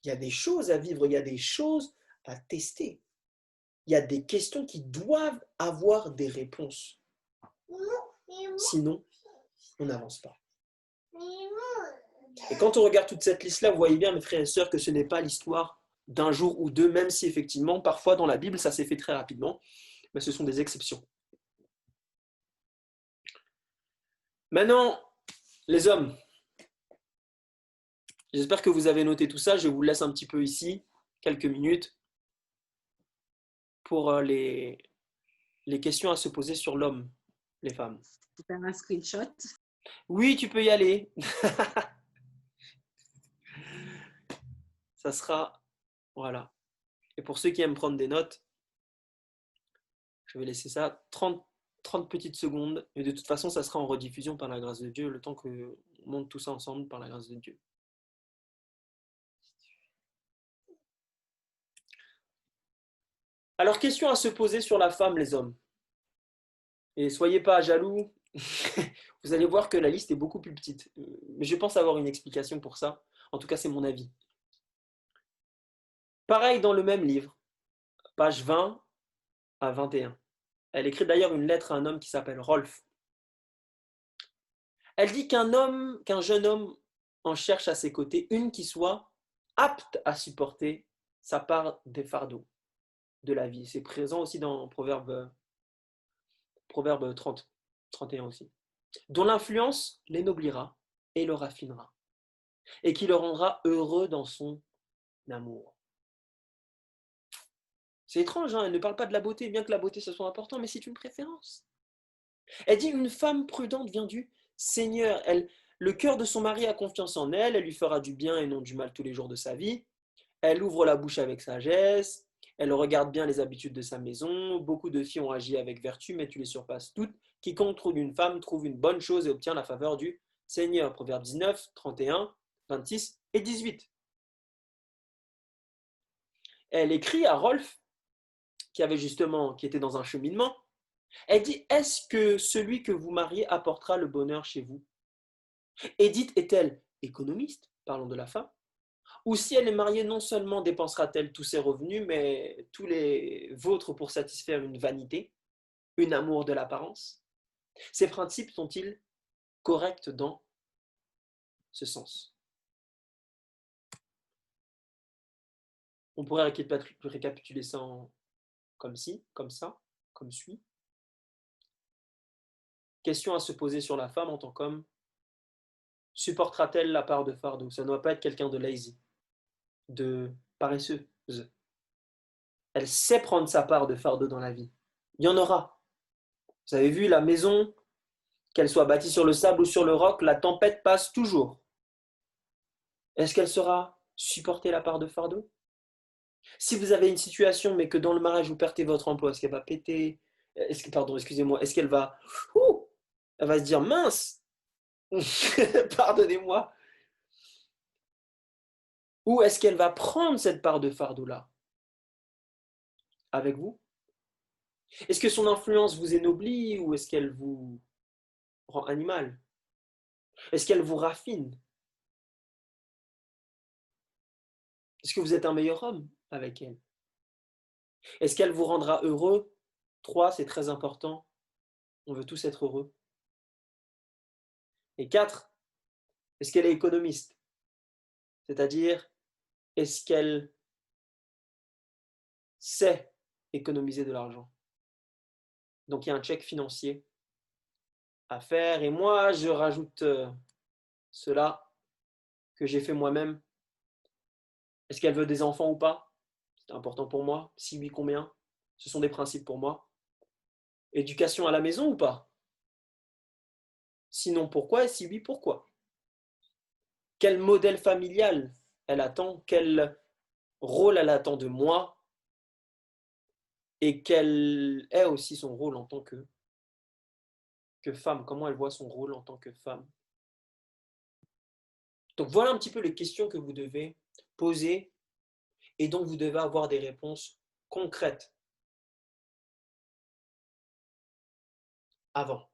Il y a des choses à vivre, il y a des choses à tester. il y a des questions qui doivent avoir des réponses. Sinon, on n'avance pas. Et quand on regarde toute cette liste-là, vous voyez bien, mes frères et sœurs, que ce n'est pas l'histoire d'un jour ou deux, même si effectivement, parfois dans la Bible, ça s'est fait très rapidement, mais ce sont des exceptions. Maintenant, les hommes, j'espère que vous avez noté tout ça. Je vous laisse un petit peu ici, quelques minutes, pour les questions à se poser sur l'homme, les femmes. Tu faire un screenshot. Oui, tu peux y aller. Ça sera, voilà. Et pour ceux qui aiment prendre des notes, je vais laisser ça 30 petites secondes. Et de toute façon, ça sera en rediffusion par la grâce de Dieu, le temps que on monte tout ça ensemble par la grâce de Dieu. Alors, question à se poser sur la femme, les hommes. Et soyez pas jaloux. Vous allez voir que la liste est beaucoup plus petite. Mais je pense avoir une explication pour ça. En tout cas, c'est mon avis. Pareil dans le même livre, page 20 à 21. Elle écrit d'ailleurs une lettre à un homme qui s'appelle Rolf. Elle dit qu'un jeune homme en cherche à ses côtés une qui soit apte à supporter sa part des fardeaux de la vie. C'est présent aussi dans Proverbe 30, 31 aussi. Dont l'influence l'énoblira et le raffinera, et qui le rendra heureux dans son amour. C'est étrange, hein, elle ne parle pas de la beauté, bien que la beauté ce soit important, mais c'est une préférence. Elle dit une femme prudente vient du Seigneur. Le cœur de son mari a confiance en elle, elle lui fera du bien et non du mal tous les jours de sa vie. Elle ouvre la bouche avec sagesse, elle regarde bien les habitudes de sa maison. Beaucoup de filles ont agi avec vertu, mais tu les surpasses toutes. Quiconque trouve une femme trouve une bonne chose et obtient la faveur du Seigneur. Proverbe 19, 31, 26 et 18. Elle écrit à Rolf, qui était dans un cheminement. Elle dit, est-ce que celui que vous mariez apportera le bonheur chez vous? Édith est-elle économiste, parlons de la femme, ou si elle est mariée, non seulement dépensera-t-elle tous ses revenus, mais tous les vôtres pour satisfaire une vanité, un amour de l'apparence? Ces principes sont-ils corrects dans ce sens? On pourrait récapituler ça comme ci, comme ça, comme suit. Question à se poser sur la femme en tant qu'homme. Supportera-t-elle la part de fardeau? Ça ne doit pas être quelqu'un de lazy, de paresseuse. Elle sait prendre sa part de fardeau dans la vie. Il y en aura. Vous avez vu la maison, qu'elle soit bâtie sur le sable ou sur le roc, la tempête passe toujours. Est-ce qu'elle saura supporter la part de fardeau? Si vous avez une situation, mais que dans le mariage vous perdez votre emploi, est-ce qu'elle va péter? Excusez-moi, est-ce qu'elle va... elle va se dire, mince, pardonnez-moi. Ou est-ce qu'elle va prendre cette part de fardeau-là avec vous? Est-ce que son influence vous ennoblit ou est-ce qu'elle vous rend animal? Est-ce qu'elle vous raffine? Est-ce que vous êtes un meilleur homme avec elle? Est-ce qu'elle vous rendra heureux? 3, c'est très important. On veut tous être heureux. Et 4, est-ce qu'elle est économiste? C'est-à-dire, est-ce qu'elle sait économiser de l'argent? Donc, il y a un check financier à faire. Et moi, je rajoute cela que j'ai fait moi-même. Est-ce qu'elle veut des enfants ou pas? C'est important pour moi. Si oui, combien? Ce sont des principes pour moi. Éducation à la maison ou pas? Sinon, pourquoi? Et si oui, pourquoi? Quel modèle familial elle attend? Quel rôle elle attend de moi? Et quel est aussi son rôle en tant que femme? Comment elle voit son rôle en tant que femme? Donc voilà un petit peu les questions que vous devez poser et dont vous devez avoir des réponses concrètes avant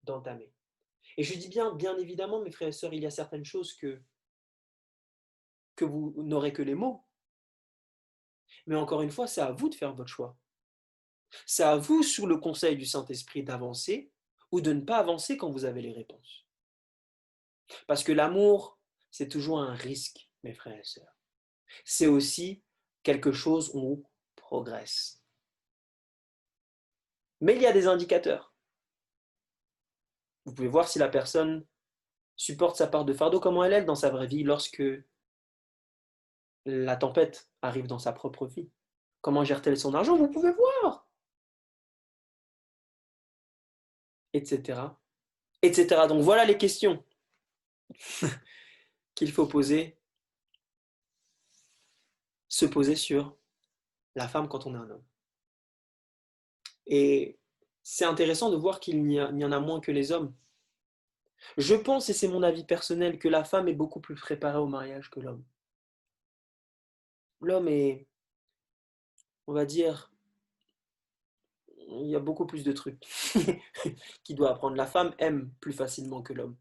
d'entamer. Et je dis bien évidemment, mes frères et sœurs, il y a certaines choses que vous n'aurez que les mots. Mais encore une fois, c'est à vous de faire votre choix. C'est à vous, sous le conseil du Saint-Esprit, d'avancer ou de ne pas avancer quand vous avez les réponses. Parce que l'amour, c'est toujours un risque, mes frères et sœurs. C'est aussi quelque chose où on progresse. Mais il y a des indicateurs. Vous pouvez voir si la personne supporte sa part de fardeau, comment elle est dans sa vraie vie lorsque la tempête arrive dans sa propre vie. Comment gère-t-elle son argent? Vous pouvez voir. Etc. Etc. Donc voilà les questions qu'il faut se poser sur la femme quand on est un homme. Et c'est intéressant de voir qu'il y en a moins que les hommes. Je pense, et c'est mon avis personnel, que la femme est beaucoup plus préparée au mariage que l'homme. L'homme est, on va dire, il y a beaucoup plus de trucs qu'il doit apprendre. La femme aime plus facilement que l'homme.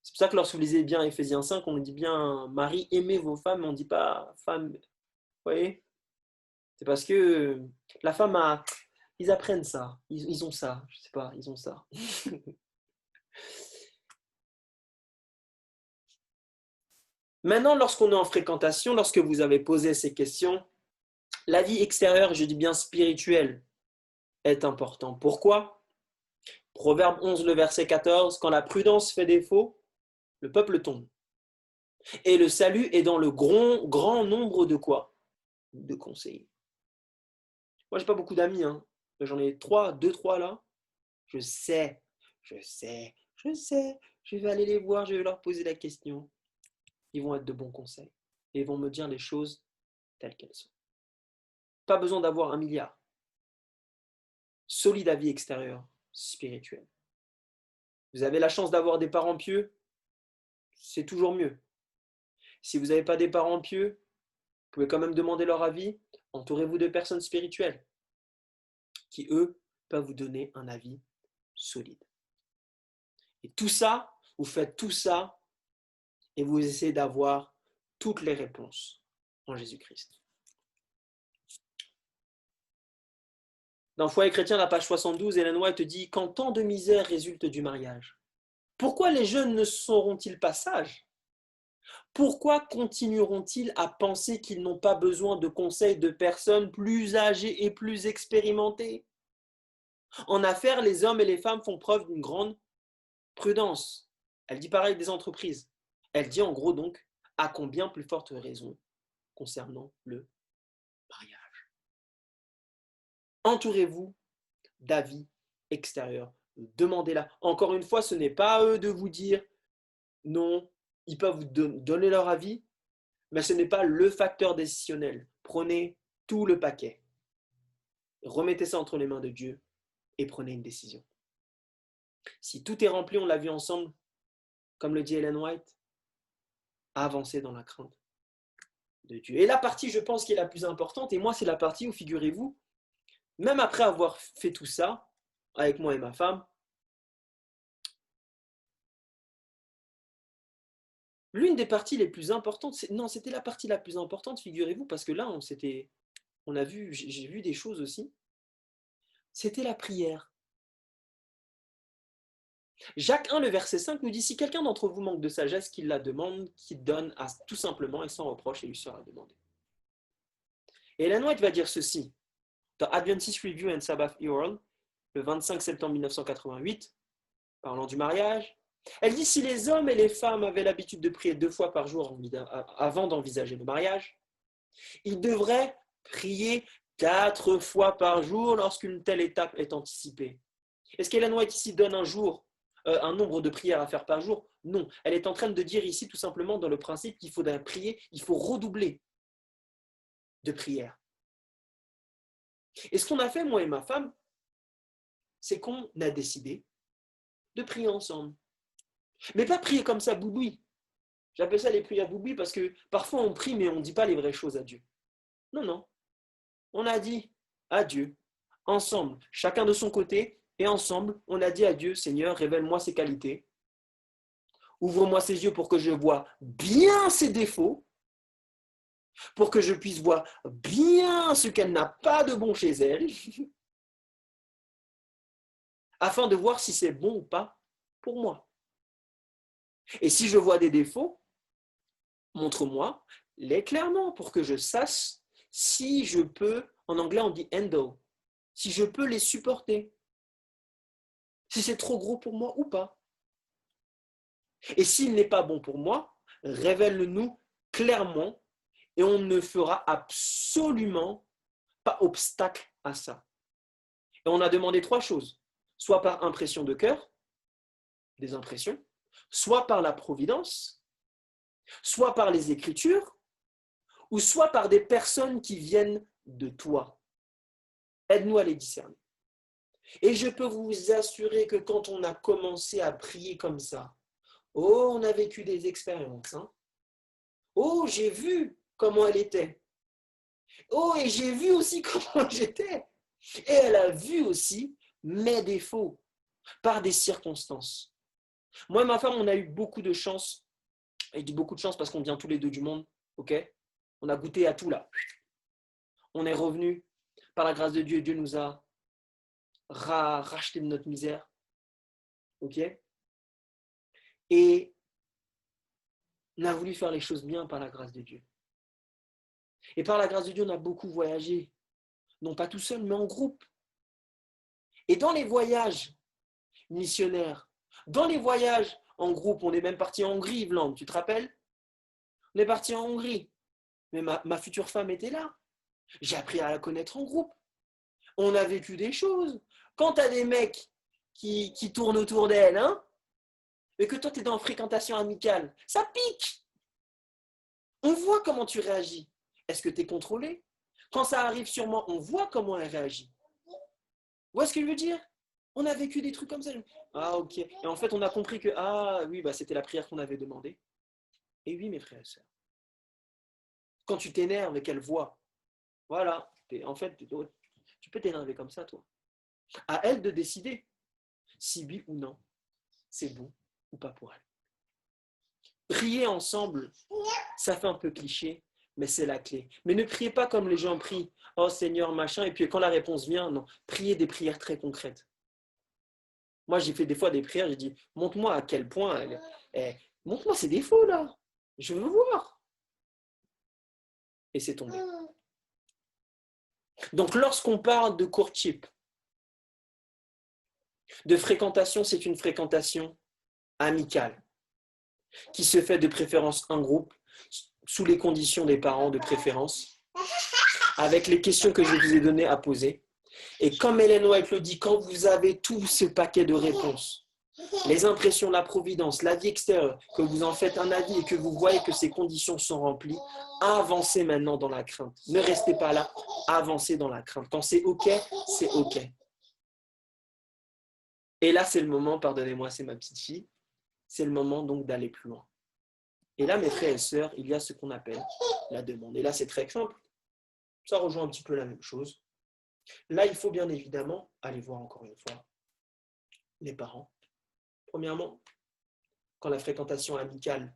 C'est pour ça que lorsque vous lisez bien Éphésiens 5, on dit bien mari, aimez vos femmes, mais on ne dit pas femme. Vous voyez? C'est parce que la femme a. Ils apprennent ça. Ils ont ça. Je sais pas, ils ont ça. Maintenant, lorsqu'on est en fréquentation, lorsque vous avez posé ces questions, la vie extérieure, je dis bien spirituelle, est importante. Pourquoi? Proverbe 11, le verset 14, quand la prudence fait défaut, le peuple tombe. Et le salut est dans le grand nombre de quoi? De conseillers. Moi, j'ai pas beaucoup d'amis, hein. J'en ai 2, 3 là. Je sais. Je vais aller les voir, je vais leur poser la question. Ils vont être de bons conseils. Et ils vont me dire les choses telles qu'elles sont. Pas besoin d'avoir 1 milliard. Solide à vie extérieure, spirituelle. Vous avez la chance d'avoir des parents pieux, c'est toujours mieux. Si vous n'avez pas des parents pieux, vous pouvez quand même demander leur avis. Entourez-vous de personnes spirituelles qui, eux, peuvent vous donner un avis solide. Et tout ça, vous faites tout ça et vous essayez d'avoir toutes les réponses en Jésus-Christ. Dans Foyer chrétien, la page 72, Ellen White dit « Quand tant de misère résulte du mariage, pourquoi les jeunes ne seront-ils pas sages? Pourquoi continueront-ils à penser qu'ils n'ont pas besoin de conseils de personnes plus âgées et plus expérimentées? En affaires, les hommes et les femmes font preuve d'une grande prudence. » Elle dit pareil des entreprises. Elle dit en gros donc, à combien plus forte raison concernant le mariage. Entourez-vous d'avis extérieurs. Demandez-la. Encore une fois, ce n'est pas à eux de vous dire non. Ils peuvent vous donner leur avis, mais ce n'est pas le facteur décisionnel. Prenez tout le paquet. Remettez ça entre les mains de Dieu et prenez une décision. Si tout est rempli, on l'a vu ensemble, comme le dit Ellen White, avancez dans la crainte de Dieu. Et la partie, je pense, qui est la plus importante, et moi, c'est la partie où, figurez-vous, même après avoir fait tout ça, avec moi et ma femme, l'une des parties les plus importantes, c'était la partie la plus importante, figurez-vous, parce que là, j'ai vu des choses aussi, c'était la prière. Jacques 1, le verset 5 nous dit, si quelqu'un d'entre vous manque de sagesse, qu'il la demande, qu'il donne tout simplement et sans reproche, et lui sera demandé. Et Ellen White va dire ceci, dans Adventist Review and Sabbath Herald, le 25 septembre 1988, parlant du mariage, elle dit, si les hommes et les femmes avaient l'habitude de prier 2 fois par jour avant d'envisager le mariage, ils devraient prier 4 fois par jour lorsqu'une telle étape est anticipée. Est-ce qu'Ellen White ici donne un nombre de prières à faire par jour? Non. Elle est en train de dire ici tout simplement dans le principe qu'il faudrait prier, il faut redoubler de prières. Et ce qu'on a fait, moi et ma femme, c'est qu'on a décidé de prier ensemble. Mais pas prier comme ça, bouboui. J'appelle ça les prières bouboui parce que parfois on prie mais on ne dit pas les vraies choses à Dieu. Non, non. On a dit à Dieu, ensemble, chacun de son côté, et ensemble, on a dit à Dieu, Seigneur, révèle-moi ses qualités. Ouvre-moi ses yeux pour que je voie bien ses défauts. pour que je puisse voir bien ce qu'elle n'a pas de bon chez elle, afin de voir si c'est bon ou pas pour moi. Et si je vois des défauts, montre-moi les clairement pour que je sache si je peux, en anglais on dit handle, si je peux les supporter, si c'est trop gros pour moi ou pas. Et s'il n'est pas bon pour moi, révèle-le-nous clairement et on ne fera absolument pas obstacle à ça. Et on a demandé 3 choses, soit par impression de cœur, des impressions, soit par la providence, soit par les Écritures, ou soit par des personnes qui viennent de toi. Aide-nous à les discerner. Et je peux vous assurer que quand on a commencé à prier comme ça, oh, on a vécu des expériences. Hein? Oh, j'ai vu comment elle était. Oh, et j'ai vu aussi comment j'étais. Et elle a vu aussi mes défauts par des circonstances. Moi et ma femme, on a eu beaucoup de chance. Et je dis beaucoup de chance parce qu'on vient tous les deux du monde. Ok ? On a goûté à tout là. On est revenu. Par la grâce de Dieu, Dieu nous a racheté de notre misère. Ok ? Et on a voulu faire les choses bien par la grâce de Dieu. Et par la grâce de Dieu, on a beaucoup voyagé. Non pas tout seul, mais en groupe. Et dans les voyages missionnaires, dans les voyages en groupe, on est même parti en Hongrie, Yveland, tu te rappelles ? On est parti en Hongrie. Mais ma future femme était là. J'ai appris à la connaître en groupe. On a vécu des choses. Quand tu as des mecs qui tournent autour d'elle, hein, et que toi, tu es dans fréquentation amicale, ça pique. On voit comment tu réagis. Est-ce que tu es contrôlé ? Quand ça arrive sur moi, on voit comment elle réagit. Vous voyez ce que je veux dire ? On a vécu des trucs comme ça. Ah, ok. Et en fait, on a compris que, ah oui, bah, c'était la prière qu'on avait demandée. Et oui, mes frères et sœurs. Quand tu t'énerves et qu'elle voit, voilà, en fait, tu peux t'énerver comme ça, toi. À elle de décider si oui ou non, c'est bon ou pas pour elle. Prier ensemble, ça fait un peu cliché, mais c'est la clé. Mais ne priez pas comme les gens prient. Oh Seigneur, machin, et puis quand la réponse vient, non. Priez des prières très concrètes. Moi, j'ai fait des fois des prières, j'ai dit, montre-moi à quel point, montre-moi ses défauts, là. Je veux voir. Et c'est tombé. Donc, lorsqu'on parle de courtship, de fréquentation, c'est une fréquentation amicale qui se fait de préférence en groupe, sous les conditions des parents de préférence, avec les questions que je vous ai données à poser. Et comme Ellen White le dit, quand vous avez tout ce paquet de réponses, les impressions, la providence, la vie extérieure, que vous en faites un avis et que vous voyez que ces conditions sont remplies, avancez maintenant dans la crainte. Ne restez pas là, avancez dans la crainte. Quand c'est OK, c'est OK. Et là, c'est le moment, pardonnez-moi, c'est ma petite fille, c'est le moment donc d'aller plus loin. Et là, mes frères et sœurs, il y a ce qu'on appelle la demande. Et là, c'est très simple. Ça rejoint un petit peu la même chose. Là, il faut bien évidemment aller voir encore une fois les parents. Premièrement, quand la fréquentation amicale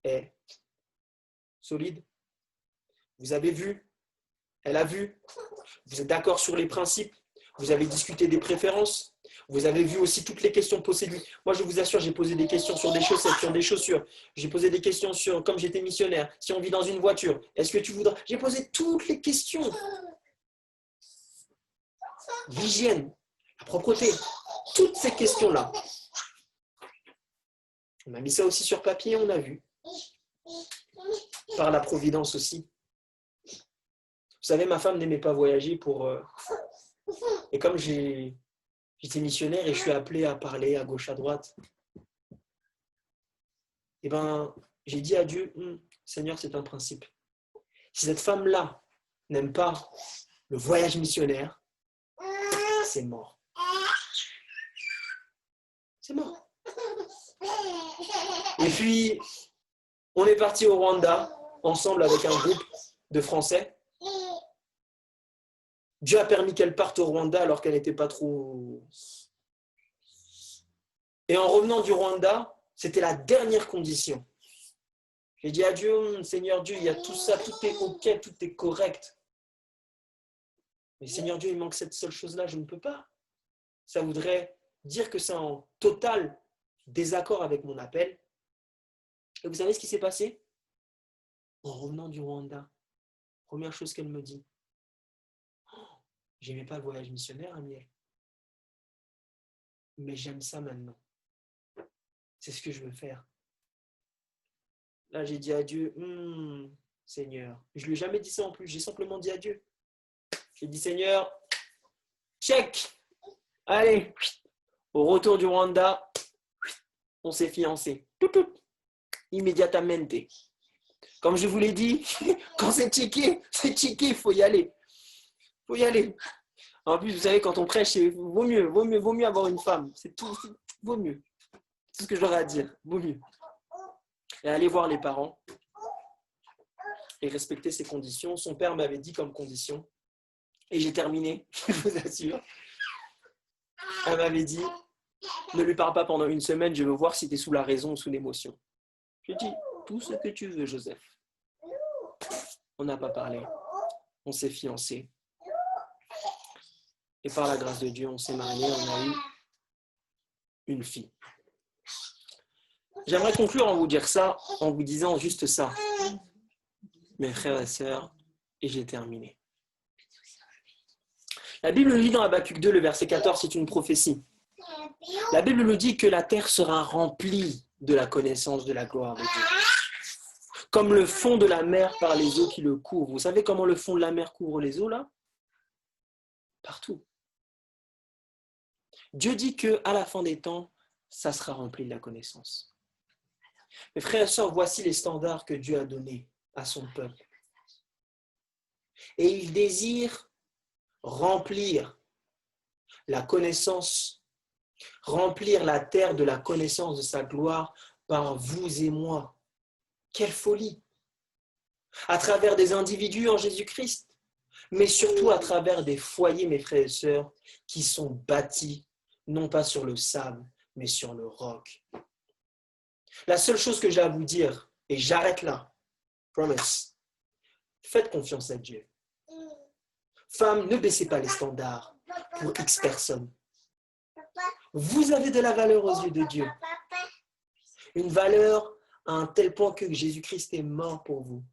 est solide, vous avez vu, elle a vu, vous êtes d'accord sur les principes, vous avez discuté des préférences, vous avez vu aussi toutes les questions posées. Moi, je vous assure, j'ai posé des questions sur des chaussettes, sur des chaussures. J'ai posé des questions sur, comme j'étais missionnaire, si on vit dans une voiture, est-ce que tu voudras… J'ai posé toutes les questions. L'hygiène, la propreté, toutes ces questions-là. On a mis ça aussi sur papier, on a vu. Par la providence aussi. Vous savez, ma femme n'aimait pas voyager pour… Et comme j'étais missionnaire et je suis appelé à parler à gauche, à droite, et ben, j'ai dit à Dieu, Seigneur, c'est un principe. Si cette femme-là n'aime pas le voyage missionnaire, c'est mort. C'est mort. Et puis, on est parti au Rwanda, ensemble avec un groupe de Français. Dieu a permis qu'elle parte au Rwanda alors qu'elle n'était pas trop… Et en revenant du Rwanda, c'était la dernière condition. J'ai dit à Dieu, Seigneur Dieu, il y a tout ça, tout est OK, tout est correct. Mais Seigneur Dieu, il manque cette seule chose-là, je ne peux pas. Ça voudrait dire que c'est en total désaccord avec mon appel. Et vous savez ce qui s'est passé? En revenant du Rwanda, première chose qu'elle me dit, j'aimais pas le voyage missionnaire, Amiel. Mais j'aime ça maintenant. C'est ce que je veux faire. Là, j'ai dit à Dieu, Seigneur. Je ne lui ai jamais dit ça en plus, j'ai simplement dit à Dieu. J'ai dit, Seigneur, check. Allez, au retour du Rwanda, on s'est fiancés. Immédiatamente. Comme je vous l'ai dit, quand c'est checké, il faut y aller. Il faut y aller. En plus, vous savez, quand on prêche, vaut mieux avoir une femme. C'est tout, vaut mieux. C'est ce que j'aurais à dire. Vaut mieux. Et aller voir les parents et respecter ses conditions. Son père m'avait dit comme condition, et j'ai terminé, je vous assure. Elle m'avait dit, ne lui parle pas pendant une semaine, je veux voir si tu es sous la raison ou sous l'émotion. Je dis, tout ce que tu veux, Joseph. On n'a pas parlé. On s'est fiancés. Et par la grâce de Dieu, on s'est mariés, on a eu une fille. J'aimerais conclure en vous disant juste ça. Mes frères et sœurs, et j'ai terminé. La Bible nous dit dans Habakkuk 2, le verset 14, c'est une prophétie. La Bible nous dit que la terre sera remplie de la connaissance de la gloire de Dieu. Comme le fond de la mer par les eaux qui le couvrent. Vous savez comment le fond de la mer couvre les eaux là? Partout. Dieu dit qu'à la fin des temps, ça sera rempli de la connaissance. Mes frères et sœurs, voici les standards que Dieu a donnés à son peuple. Et il désire remplir la connaissance, remplir la terre de la connaissance de sa gloire par vous et moi. Quelle folie! À travers des individus en Jésus-Christ, mais surtout à travers des foyers, mes frères et sœurs, qui sont bâtis non pas sur le sable, mais sur le roc. La seule chose que j'ai à vous dire, et j'arrête là, promise, faites confiance à Dieu. Femmes, ne baissez pas les standards pour X personnes. Vous avez de la valeur aux yeux de Dieu. Une valeur à un tel point que Jésus-Christ est mort pour vous.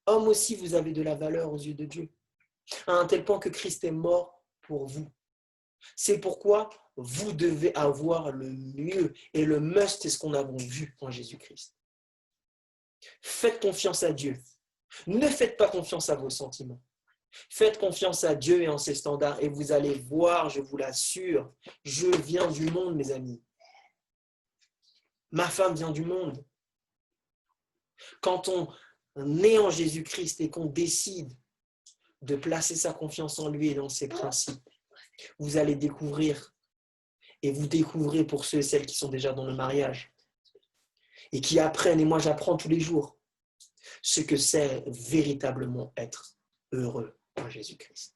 Hommes aussi, vous avez de la valeur aux yeux de Dieu. À un tel point que Christ est mort pour vous. C'est pourquoi vous devez avoir le mieux. Et le must, c'est ce qu'on a vu en Jésus-Christ. Faites confiance à Dieu. Ne faites pas confiance à vos sentiments. Faites confiance à Dieu et en ses standards. Et vous allez voir, je vous l'assure, je viens du monde, mes amis. Ma femme vient du monde. Quand on est en Jésus-Christ et qu'on décide de placer sa confiance en lui et dans ses principes, vous allez découvrir, et vous découvrez pour ceux et celles qui sont déjà dans le mariage, et qui apprennent, et moi j'apprends tous les jours, ce que c'est véritablement être heureux en Jésus-Christ.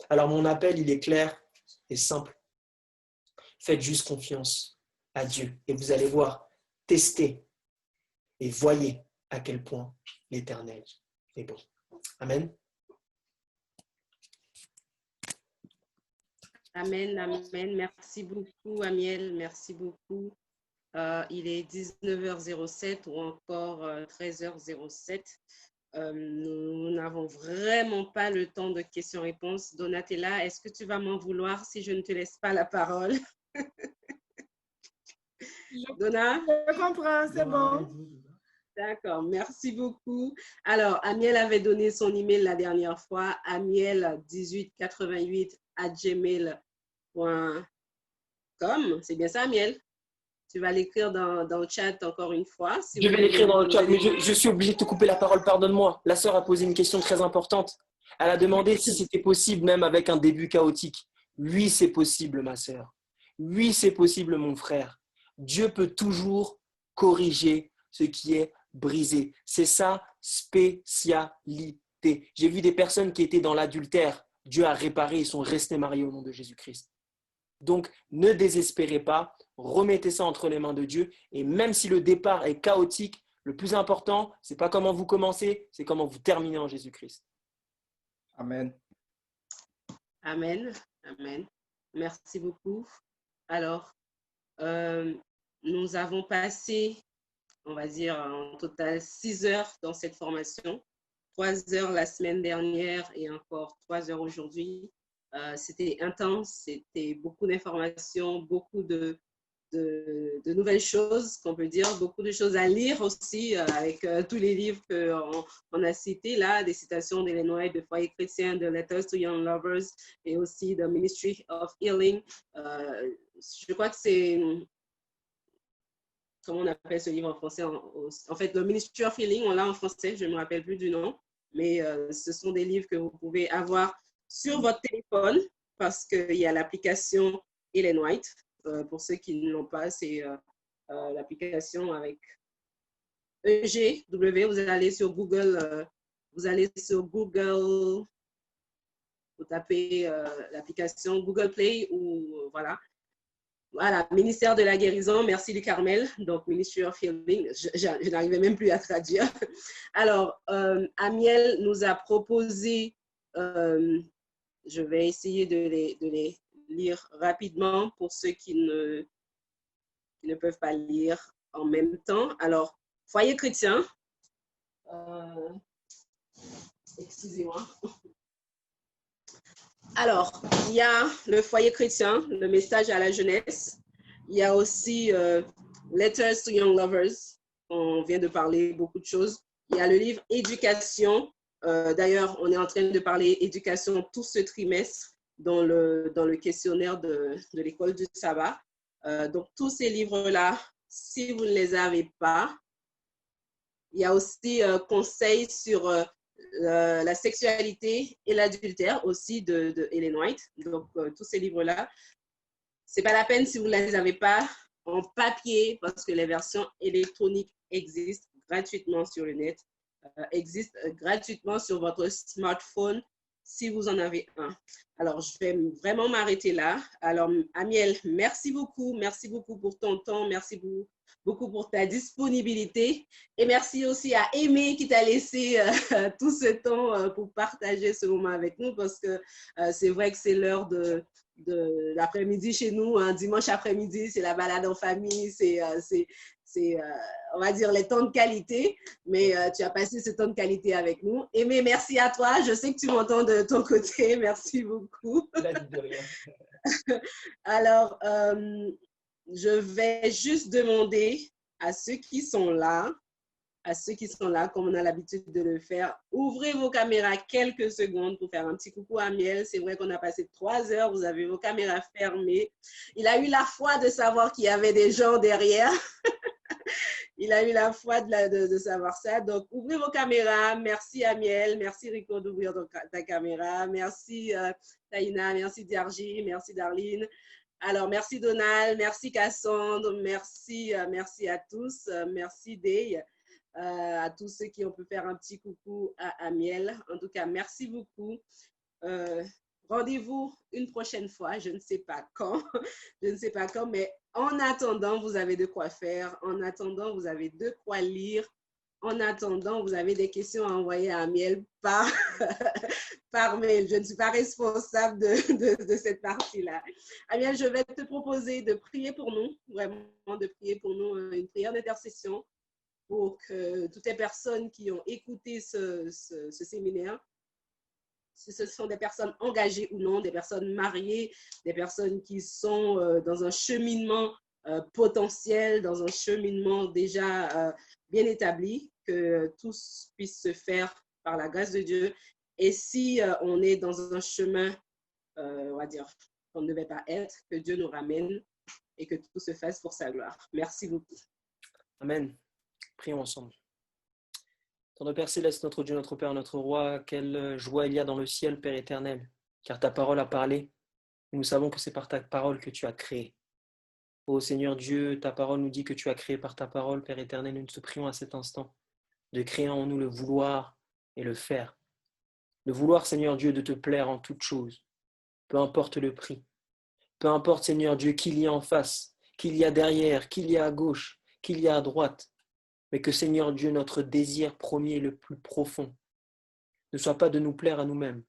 Alors mon appel, il est clair et simple. Faites juste confiance à Dieu, et vous allez voir, testez, et voyez à quel point l'Éternel est bon. Amen. Amen, amen. Merci beaucoup, Amiel. Merci beaucoup. Il est 19h07 ou encore 13h07. Nous n'avons vraiment pas le temps de questions-réponses. Donatella, est-ce que tu vas m'en vouloir si je ne te laisse pas la parole? Donna? Je comprends, c'est bon. D'accord, merci beaucoup. Alors, Amiel avait donné son email la dernière fois, amiel1888@gmail.com. C'est bien ça, Amiel? Tu vas l'écrire dans le chat encore une fois. Si je vais l'écrire dans le chat, mais je suis obligé de te couper la parole, pardonne-moi. La sœur a posé une question très importante. Elle a demandé si c'était possible, même avec un début chaotique. Oui, c'est possible, ma sœur. Oui, c'est possible, mon frère. Dieu peut toujours corriger ce qui est brisé. C'est sa spécialité. J'ai vu des personnes qui étaient dans l'adultère. Dieu a réparé, ils sont restés mariés au nom de Jésus-Christ. Donc, ne désespérez pas, remettez ça entre les mains de Dieu. Et même si le départ est chaotique, Le plus important, ce n'est pas comment vous commencez, c'est comment vous terminez en Jésus-Christ. Amen. Amen. Amen. Merci beaucoup. Alors, nous avons passé, on va dire, en total 6 heures dans cette formation. 3 heures la semaine dernière et encore 3 heures aujourd'hui. C'était intense, c'était beaucoup d'informations, beaucoup de nouvelles choses qu'on peut dire, beaucoup de choses à lire aussi avec tous les livres qu'on a cités là, des citations d'Ellen White, de Foyer chrétien, de Letters to Young Lovers et aussi de Ministry of Healing. Je crois que c'est, comment on appelle ce livre en français? En fait, le Ministry of Healing, on l'a en français, je ne me rappelle plus du nom, mais ce sont des livres que vous pouvez avoir sur votre téléphone parce qu'il y a l'application Ellen White. Pour ceux qui ne l'ont pas, c'est l'application avec EGW. Vous allez sur Google, vous tapez l'application Google Play ou voilà. Voilà, ministère de la guérison, merci du Carmel, donc Ministry of Healing, je n'arrivais même plus à traduire. Alors, Amiel nous a proposé, je vais essayer de les lire rapidement pour ceux qui ne peuvent pas lire en même temps. Alors, Foyer chrétien, excusez-moi. Alors, il y a le Foyer chrétien, le message à la jeunesse. Il y a aussi Letters to Young Lovers. On vient de parler beaucoup de choses. Il y a le livre Éducation. D'ailleurs, on est en train de parler éducation tout ce trimestre dans le questionnaire de l'école du sabbat. Donc, tous ces livres-là, si vous ne les avez pas, il y a aussi conseils sur la sexualité et l'adultère aussi de Ellen White. Donc, tous ces livres-là, ce n'est pas la peine si vous ne les avez pas en papier parce que les versions électroniques existent gratuitement sur le net, existent gratuitement sur votre smartphone si vous en avez un. Alors, je vais vraiment m'arrêter là. Alors, Amiel, merci beaucoup pour ton temps, merci beaucoup pour ta disponibilité et merci aussi à Aimé qui t'a laissé tout ce temps pour partager ce moment avec nous parce que c'est vrai que c'est l'heure de l'après-midi chez nous, un dimanche après-midi, c'est la balade en famille, c'est on va dire les temps de qualité, mais tu as passé ce temps de qualité avec nous. Aimé, merci à toi, je sais que tu m'entends de ton côté, merci beaucoup. De rien. Alors, je vais juste demander à ceux qui sont là, comme on a l'habitude de le faire, ouvrez vos caméras quelques secondes pour faire un petit coucou à Miel. C'est vrai qu'on a passé 3 heures, vous avez vos caméras fermées. Il a eu la foi de savoir qu'il y avait des gens derrière. Il a eu la foi de savoir ça. Donc, ouvrez vos caméras. Merci Amiel, merci Rico d'ouvrir ta caméra. Merci Taïna, merci Diarji, merci Darline. Alors, merci Donald, merci Cassandre, merci à tous, merci Day, à tous ceux qui ont pu faire un petit coucou à Amiel. En tout cas, merci beaucoup. Rendez-vous une prochaine fois, je ne sais pas quand, mais en attendant, vous avez de quoi faire. En attendant, vous avez de quoi lire. En attendant, vous avez des questions à envoyer à Amiel par mail. Je ne suis pas responsable de cette partie-là. Amiel, je vais te proposer de prier pour nous, vraiment de prier pour nous, une prière d'intercession pour que toutes les personnes qui ont écouté ce séminaire, si ce sont des personnes engagées ou non, des personnes mariées, des personnes qui sont dans un cheminement potentiel, dans un cheminement déjà bien établi, que tout puisse se faire par la grâce de Dieu. Et si on est dans un chemin, on va dire, qu'on ne devait pas être, que Dieu nous ramène et que tout se fasse pour sa gloire. Merci beaucoup. Amen. Prions ensemble. Notre Père Céleste, notre Dieu, notre Père, notre Roi, quelle joie il y a dans le ciel, Père éternel, car ta parole a parlé. Nous savons que c'est par ta parole que tu as créé. Ô Seigneur Dieu, ta parole nous dit que tu as créé par ta parole, Père éternel. Nous te prions à cet instant de créer en nous le vouloir et le faire. Le vouloir, Seigneur Dieu, de te plaire en toutes choses, peu importe le prix. Peu importe, Seigneur Dieu, qu'il y a en face, qu'il y a derrière, qu'il y a à gauche, qu'il y a à droite. mais que Seigneur Dieu, notre désir premier et le plus profond ne soit pas de nous plaire à nous-mêmes,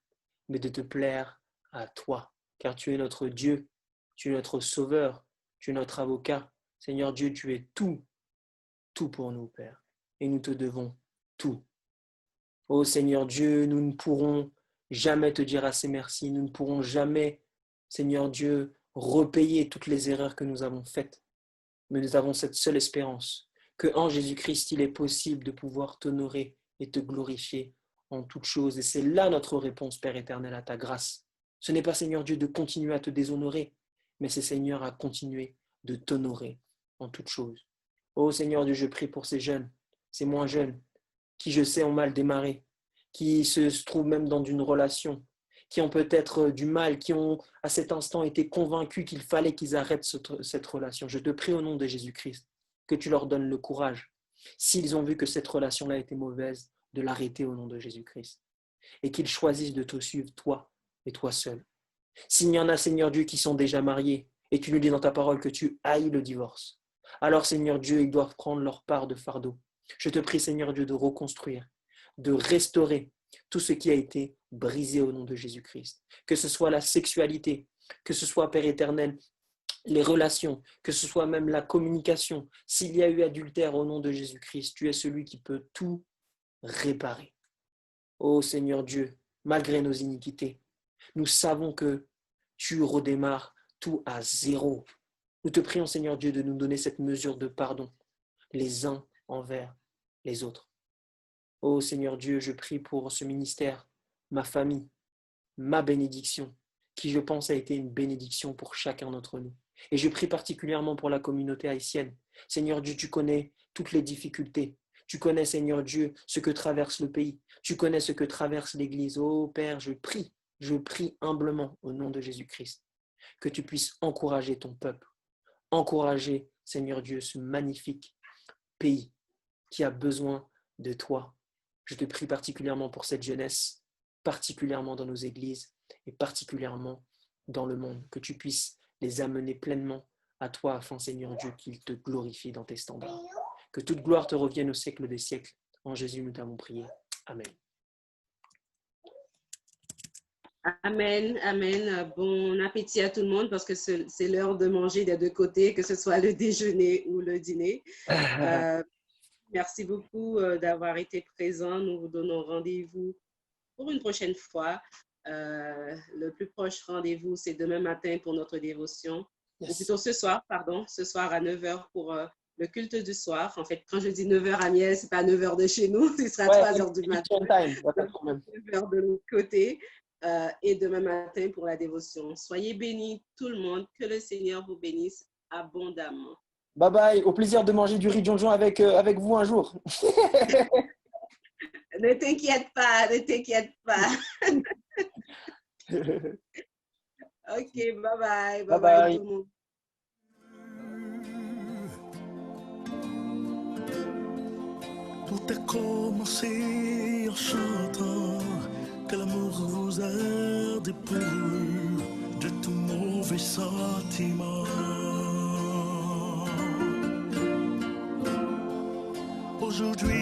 mais de te plaire à toi, car tu es notre Dieu, tu es notre Sauveur, tu es notre avocat. Seigneur Dieu, tu es tout, tout pour nous, Père, et nous te devons tout. Ô Seigneur Dieu, nous ne pourrons jamais te dire assez merci, nous ne pourrons jamais, Seigneur Dieu, repayer toutes les erreurs que nous avons faites, mais nous avons cette seule espérance, que en Jésus-Christ, il est possible de pouvoir t'honorer et te glorifier en toutes choses. Et c'est là notre réponse, Père éternel, à ta grâce. Ce n'est pas, Seigneur Dieu, de continuer à te déshonorer, mais c'est, Seigneur, à continuer de t'honorer en toutes choses. Ô Seigneur Dieu, je prie pour ces jeunes, ces moins jeunes, qui, je sais, ont mal démarré, qui se trouvent même dans une relation, qui ont peut-être du mal, qui ont à cet instant été convaincus qu'il fallait qu'ils arrêtent cette relation. Je te prie au nom de Jésus-Christ que tu leur donnes le courage, s'ils ont vu que cette relation-là était mauvaise, de l'arrêter au nom de Jésus-Christ et qu'ils choisissent de te suivre, toi et toi seul. S'il y en a, Seigneur Dieu, qui sont déjà mariés et tu nous dis dans ta parole que tu haïs le divorce, alors, Seigneur Dieu, ils doivent prendre leur part de fardeau. Je te prie, Seigneur Dieu, de reconstruire, de restaurer tout ce qui a été brisé au nom de Jésus-Christ. Que ce soit la sexualité, que ce soit, Père éternel, les relations, que ce soit même la communication. S'il y a eu adultère au nom de Jésus-Christ, tu es celui qui peut tout réparer. Ô Seigneur Dieu, malgré nos iniquités, nous savons que tu redémarres tout à zéro. Nous te prions, Seigneur Dieu, de nous donner cette mesure de pardon, les uns envers les autres. Ô Seigneur Dieu, je prie pour ce ministère, ma famille, ma bénédiction, qui je pense a été une bénédiction pour chacun d'entre nous. Et je prie particulièrement pour la communauté haïtienne. Seigneur Dieu, tu connais toutes les difficultés. Tu connais, Seigneur Dieu, ce que traverse le pays. Tu connais ce que traverse l'Église. Oh Père, je prie humblement au nom de Jésus-Christ que tu puisses encourager ton peuple. Encourager, Seigneur Dieu, ce magnifique pays qui a besoin de toi. Je te prie particulièrement pour cette jeunesse, particulièrement dans nos églises et particulièrement dans le monde, que tu puisses les amener pleinement à toi afin, Seigneur Dieu, qu'ils te glorifient dans tes standards. Que toute gloire te revienne au siècle des siècles. En Jésus, nous t'avons prié. Amen. Amen, amen. Bon appétit à tout le monde parce que c'est l'heure de manger des deux côtés, que ce soit le déjeuner ou le dîner. Merci beaucoup d'avoir été présent. Nous vous donnons rendez-vous pour une prochaine fois. Le plus proche rendez-vous, c'est demain matin pour notre dévotion. Yes. Ou plutôt ce soir à 9h pour le culte du soir. En fait, quand je dis 9h à Miel, ce n'est pas 9h de chez nous, ce sera 3h du matin. 9h de l'autre côté. Et demain matin pour la dévotion. Soyez bénis tout le monde, que le Seigneur vous bénisse abondamment. Bye bye, au plaisir de manger du riz John avec vous un jour. Ne t'inquiète pas. Ok, bye bye tout le monde. Tout a commencé en chantant que l'amour vous a dépourvu de tout mauvais sentiment. Aujourd'hui